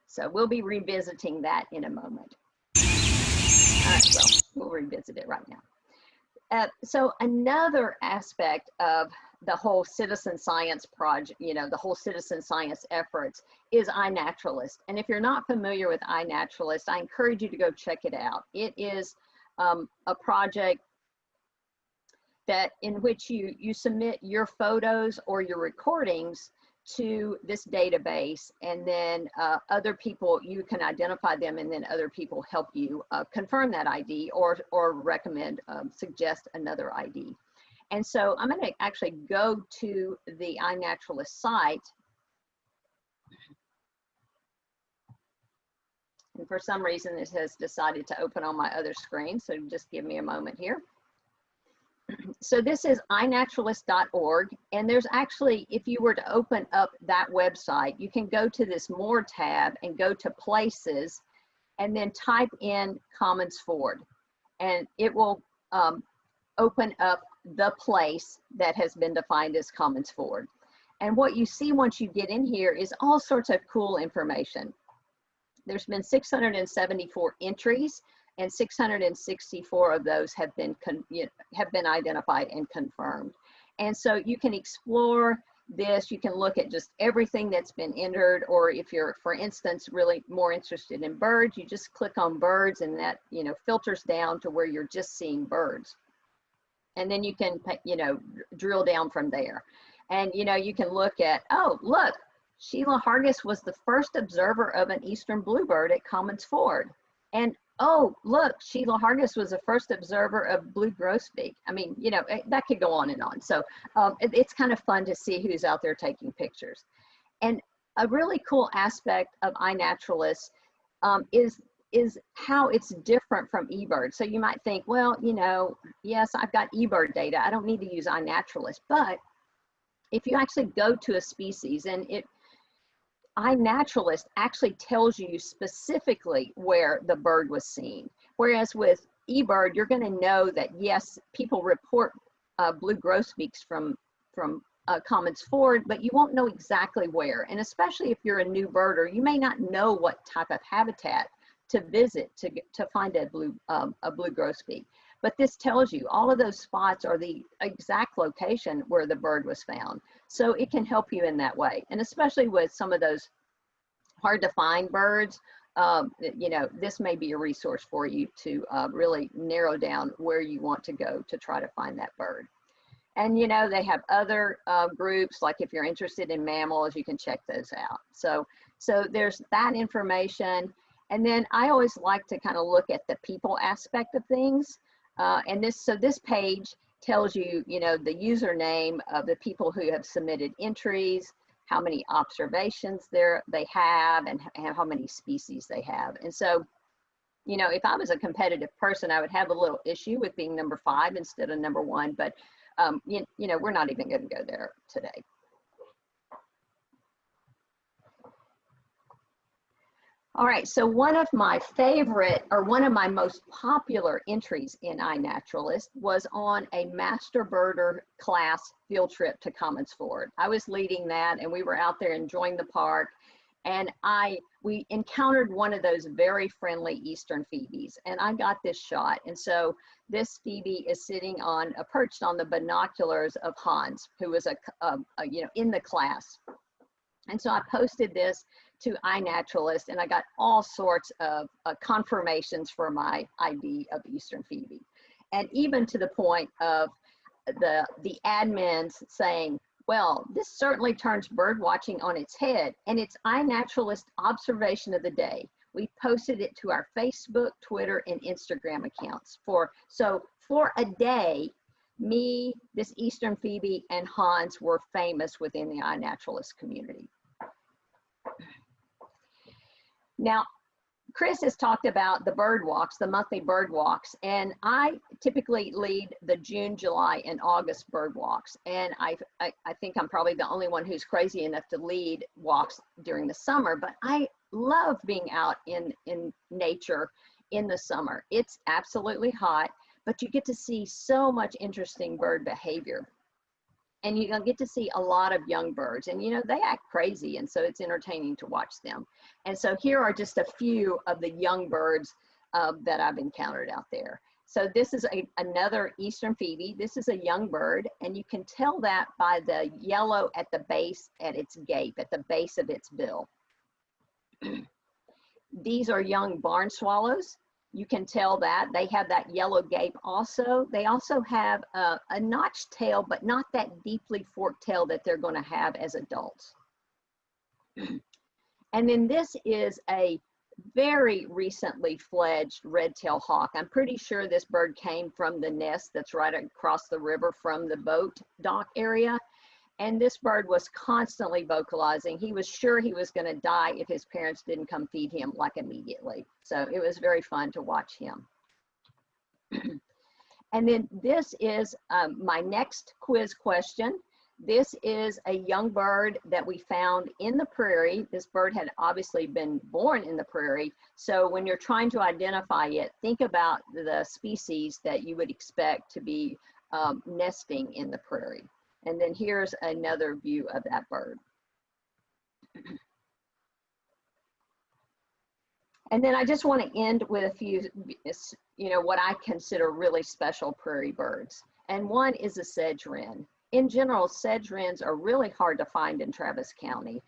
So we'll be revisiting that in a moment. All right, well, we'll revisit it right now. So another aspect of the whole citizen science project, you know, the whole citizen science efforts is iNaturalist. And if you're not familiar with iNaturalist, I encourage you to go check it out. It is a project that in which you submit your photos or your recordings to this database, and then other people, you can identify them, and then other people help you confirm that ID or recommend, suggest another ID. And so I'm going to actually go to the iNaturalist site. And for some reason, it has decided to open on my other screen, so just give me a moment here. So this is iNaturalist.org, and there's actually, if you were to open up that website, you can go to this More tab and go to Places, and then type in Commons Ford, and it will open up the place that has been defined as Commons Ford. And what you see once you get in here is all sorts of cool information. There's been 674 entries, and 664 of those have been identified and confirmed. And so you can explore this, you can look at just everything that's been entered, or if you're, for instance, really more interested in birds, you just click on birds, and that, you know, filters down to where you're just seeing birds. And then you can, you know, drill down from there. And, you know, you can look at, oh, look, Sheila Hargis was the first observer of an eastern bluebird at Commons Ford. And oh, look, Sheila Hargis was the first observer of blue grosbeak. I mean, you know, that could go on and on. So it's kind of fun to see who's out there taking pictures. And a really cool aspect of iNaturalist is how it's different from eBird. So you might think, well, you know, yes, I've got eBird data. I don't need to use iNaturalist. But if you actually go to a species, and iNaturalist actually tells you specifically where the bird was seen. Whereas with eBird, you're going to know that, yes, people report blue grosbeaks from Commons Ford, but you won't know exactly where. And especially if you're a new birder, you may not know what type of habitat to visit to find a blue grosbeak. But this tells you all of those spots are the exact location where the bird was found. So it can help you in that way. And especially with some of those hard to find birds, you know, this may be a resource for you to really narrow down where you want to go to try to find that bird. And, you know, they have other groups, like if you're interested in mammals, you can check those out. So there's that information. And then I always like to kind of look at the people aspect of things. And this page tells you, you know, the username of the people who have submitted entries, how many observations they have, and how many species they have. And so, you know, if I was a competitive person, I would have a little issue with being number 5 instead of number 1, but you know, we're not even going to go there today. All right, so one of my favorite, or one of my most popular entries in iNaturalist was on a master birder class field trip to Commons Ford. I was leading that, and we were out there enjoying the park, and we encountered one of those very friendly eastern phoebes, and I got this shot. And so this phoebe is sitting on, perched on the binoculars of Hans, who was you know, in the class. And so I posted this to iNaturalist, and I got all sorts of confirmations for my ID of eastern phoebe, and even to the point of the admins saying, well, this certainly turns bird watching on its head, and it's iNaturalist observation of the day. We posted it to our Facebook, Twitter, and Instagram accounts. So for a day, me, this eastern phoebe, and Hans were famous within the iNaturalist community. Now, Chris has talked about the bird walks, the monthly bird walks, and I typically lead the June, July, and August bird walks. And I think I'm probably the only one who's crazy enough to lead walks during the summer, but I love being out in nature in the summer. It's absolutely hot, but you get to see so much interesting bird behavior. And you get to see a lot of young birds, and you know, they act crazy, and so it's entertaining to watch them. And so here are just a few of the young birds that I've encountered out there. So this is another eastern phoebe. This is a young bird, and you can tell that by the yellow at the base, at its gape, at the base of its bill. These are young barn swallows. You can tell that they have that yellow gape also. They also have a notched tail, but not that deeply forked tail that they're going to have as adults. And then this is a very recently fledged red-tailed hawk. I'm pretty sure this bird came from the nest that's right across the river from the boat dock area. And this bird was constantly vocalizing. He was sure he was going to die if his parents didn't come feed him like immediately. So it was very fun to watch him. And then this is my next quiz question. This is a young bird that we found in the prairie. This bird had obviously been born in the prairie. So when you're trying to identify it, think about the species that you would expect to be nesting in the prairie. And then here's another view of that bird. And then I just want to end with a few, you know, what I consider really special prairie birds. And one is a sedge wren. In general, sedge wrens are really hard to find in Travis County,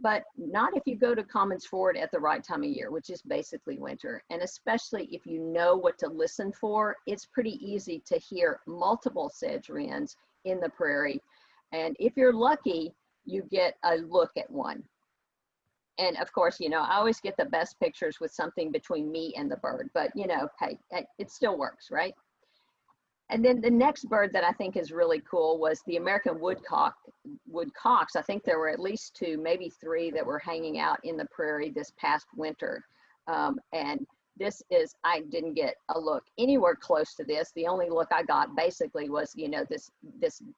but not if you go to Commons Ford at the right time of year, which is basically winter. And especially if you know what to listen for, it's pretty easy to hear multiple sedge wrens in the prairie. And if you're lucky, you get a look at one. And of course, you know, I always get the best pictures with something between me and the bird, but you know, hey, it still works, right? And then the next bird that I think is really cool was the American woodcocks. I think there were at least 2, maybe 3 that were hanging out in the prairie this past winter. And this is, I didn't get a look anywhere close to this. The only look I got basically was, you know, this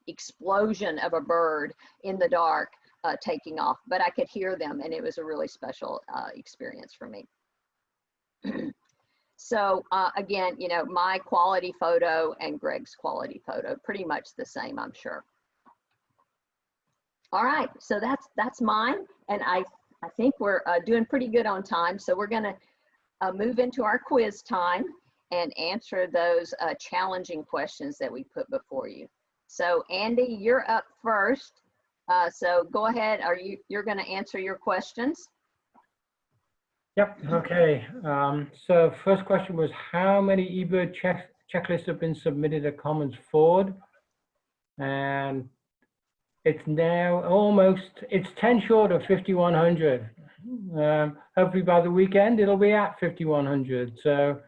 explosion of a bird in the dark taking off, but I could hear them, and it was a really special experience for me. So again, you know, my quality photo and Greg's quality photo, pretty much the same, I'm sure. All right, so that's mine, and I think we're doing pretty good on time, so we're gonna move into our quiz time and answer those challenging questions that we put before you. So Andy, you're up first. So go ahead, you're gonna answer your questions? Yep, okay. So first question was, how many eBird checklists have been submitted at Commons Ford? And it's now it's 10 short of 5,100. Hopefully by the weekend, it'll be at 5,100. So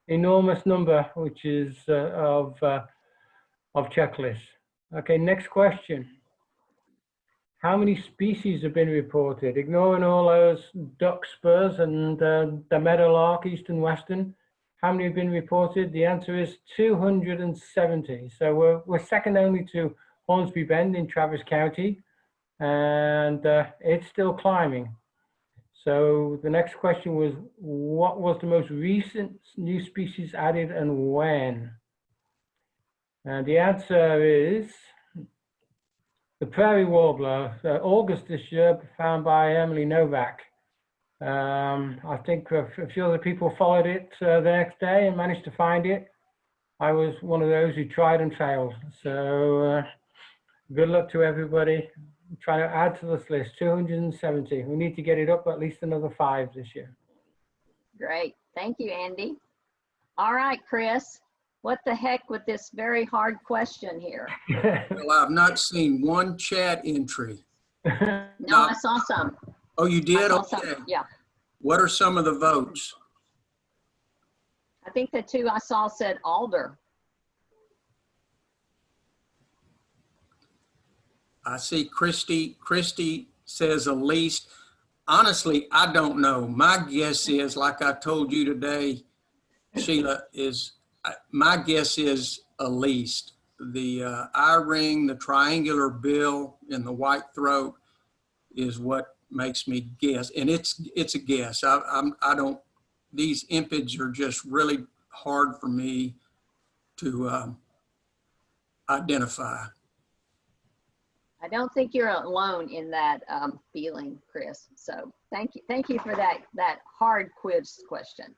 enormous number, which is of checklists. Okay, next question. how many species have been reported? Ignoring all those duck spurs and the meadowlark, eastern western, how many have been reported? The answer is 270. So we're second only to Hornsby Bend in Travis County, and it's still climbing. So the next question was, what was the most recent new species added and when? And the answer is the prairie warbler, August this year, found by Emily Novak. I think a few other people followed it the next day and managed to find it. I was one of those who tried and failed. So good luck to everybody. I'm trying to add to this list, 270. We need to get it up at least another 5 this year. Great. Thank you, Andy. All right, Chris, what the heck with this very hard question here? Well, I've not seen one chat entry. No, I saw some. Oh, you I did? saw Okay. some. Yeah. What are some of the votes? I think the two I saw said alder. I see Christy says at least. Honestly, I don't know. My guess is, like I told you today, Sheila, my guess is at least. The eye ring, the triangular bill, and the white throat is what makes me guess. And it's a guess. I don't, these impids are just really hard for me to identify. I don't think you're alone in that feeling, Chris. So thank you for that hard quiz question.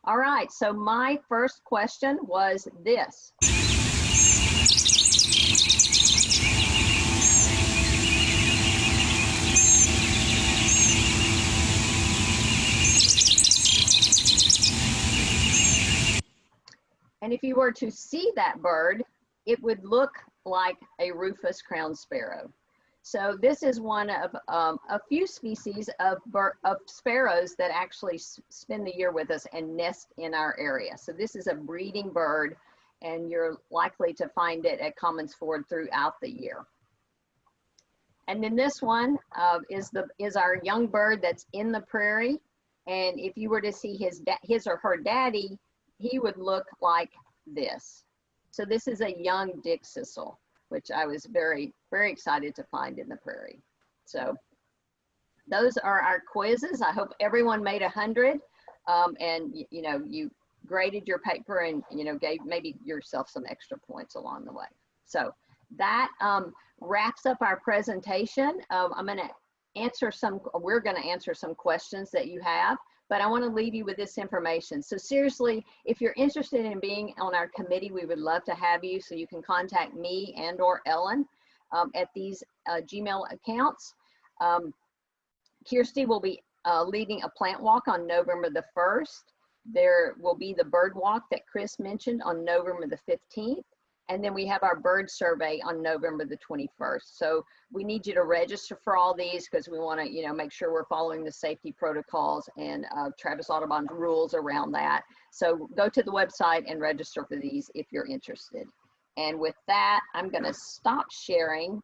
All right, so my first question was this. And if you were to see that bird, it would look like a rufous crowned sparrow. So this is one of a few species of sparrows that actually spend the year with us and nest in our area. So this is a breeding bird, and you're likely to find it at Commons Ford throughout the year. And then this one is our young bird that's in the prairie. And if you were to see his or her daddy, he would look like this. So this is a young dickcissel, which I was very, very excited to find in the prairie. So those are our quizzes. I hope everyone made 100, and you graded your paper and gave maybe yourself some extra points along the way. So that wraps up our presentation. We're going to answer some questions that you have. But I want to leave you with this information. So seriously, if you're interested in being on our committee, we would love to have you. So you can contact me and or Ellen at these Gmail accounts. Kirsty will be leading a plant walk on November the 1st. There will be the bird walk that Chris mentioned on November the 15th. And then we have our bird survey on November the 21st. So we need you to register for all these because we want to, make sure we're following the safety protocols and Travis Audubon's rules around that. So go to the website and register for these if you're interested. And with that, I'm going to stop sharing,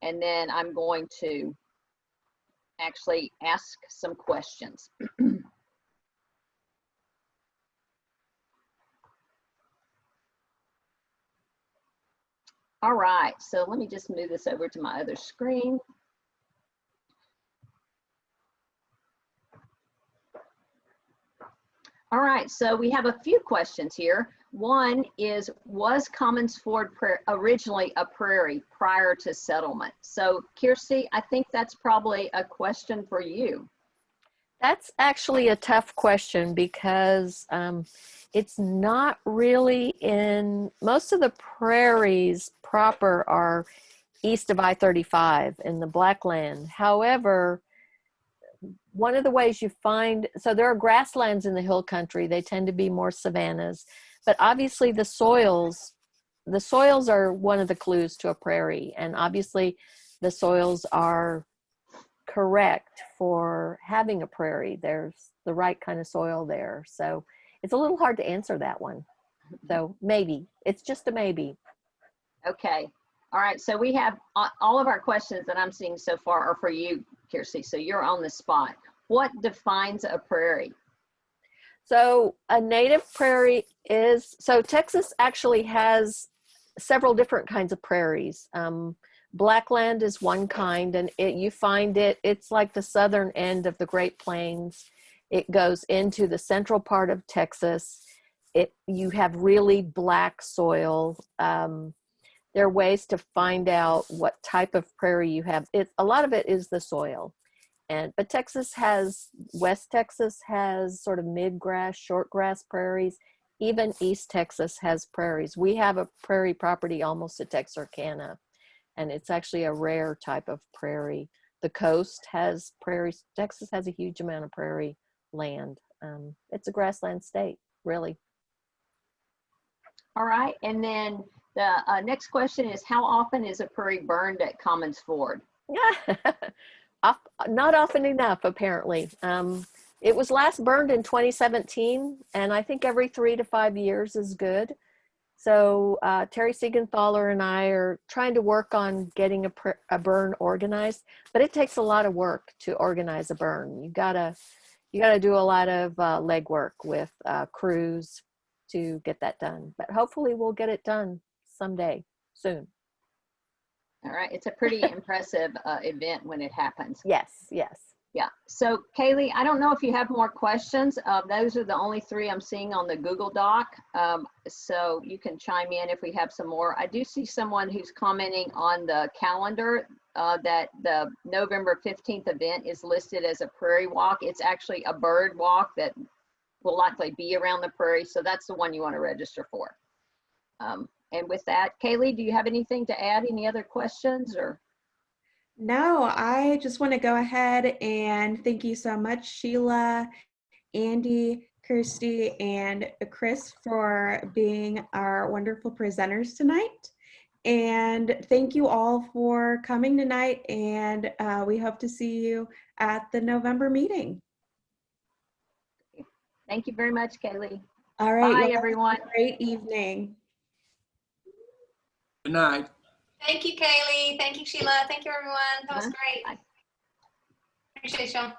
and then I'm going to actually ask some questions. All right, so let me just move this over to my other screen. All right, so we have a few questions here. One is, was Commons Ford originally a prairie prior to settlement? So Kirsty, I think that's probably a question for you. That's actually a tough question because it's not really in, most of the prairies proper are east of I-35 in the Blackland. However, one of the ways you find, so there are grasslands in the hill country, they tend to be more savannas, but obviously the soils are one of the clues to a prairie, and obviously the soils are correct for having a prairie. There's the right kind of soil there. So it's a little hard to answer that one. So maybe, it's just a maybe. Okay. All right, so we have all of our questions that I'm seeing so far are for you, Kirsty. So you're on the spot. What defines a prairie? So a native prairie is, so Texas actually has several different kinds of prairies. Blackland is one kind, and you find it's like the southern end of the Great Plains. It goes into the central part of Texas. You have really black soil. There are ways to find out what type of prairie you have. A lot of it is the soil. But West Texas has sort of mid-grass, short grass prairies. Even East Texas has prairies. We have a prairie property almost at Texarkana, and it's actually a rare type of prairie. The coast has prairies. Texas has a huge amount of prairie land. It's a grassland state, really. All right, and then the next question is, how often is a prairie burned at Commons Ford? Not often enough, apparently. It was last burned in 2017, and I think every 3 to 5 years is good. So Terry Siegenthaler and I are trying to work on getting a burn organized, but it takes a lot of work to organize a burn. You gotta do a lot of legwork with crews to get that done. But hopefully we'll get it done someday, soon. All right, it's a pretty impressive event when it happens. Yes, yes. Yeah, so Kaylee, I don't know if you have more questions. Those are the only 3 I'm seeing on the Google Doc. So you can chime in if we have some more. I do see someone who's commenting on the calendar that the November 15th event is listed as a prairie walk. It's actually a bird walk that will likely be around the prairie. So that's the one you want to register for. And with that, Kaylee, do you have anything to add? Any other questions or? No, I just want to go ahead and thank you so much, Sheila, Andy, Kirsty, and Chris for being our wonderful presenters tonight. And thank you all for coming tonight, and we hope to see you at the November meeting. Thank you very much, Kaylee. All right. Bye, everyone. Have a great evening. Good night. Thank you, Kaylee. Thank you, Sheila. Thank you, everyone. That was great. Bye. Appreciate y'all.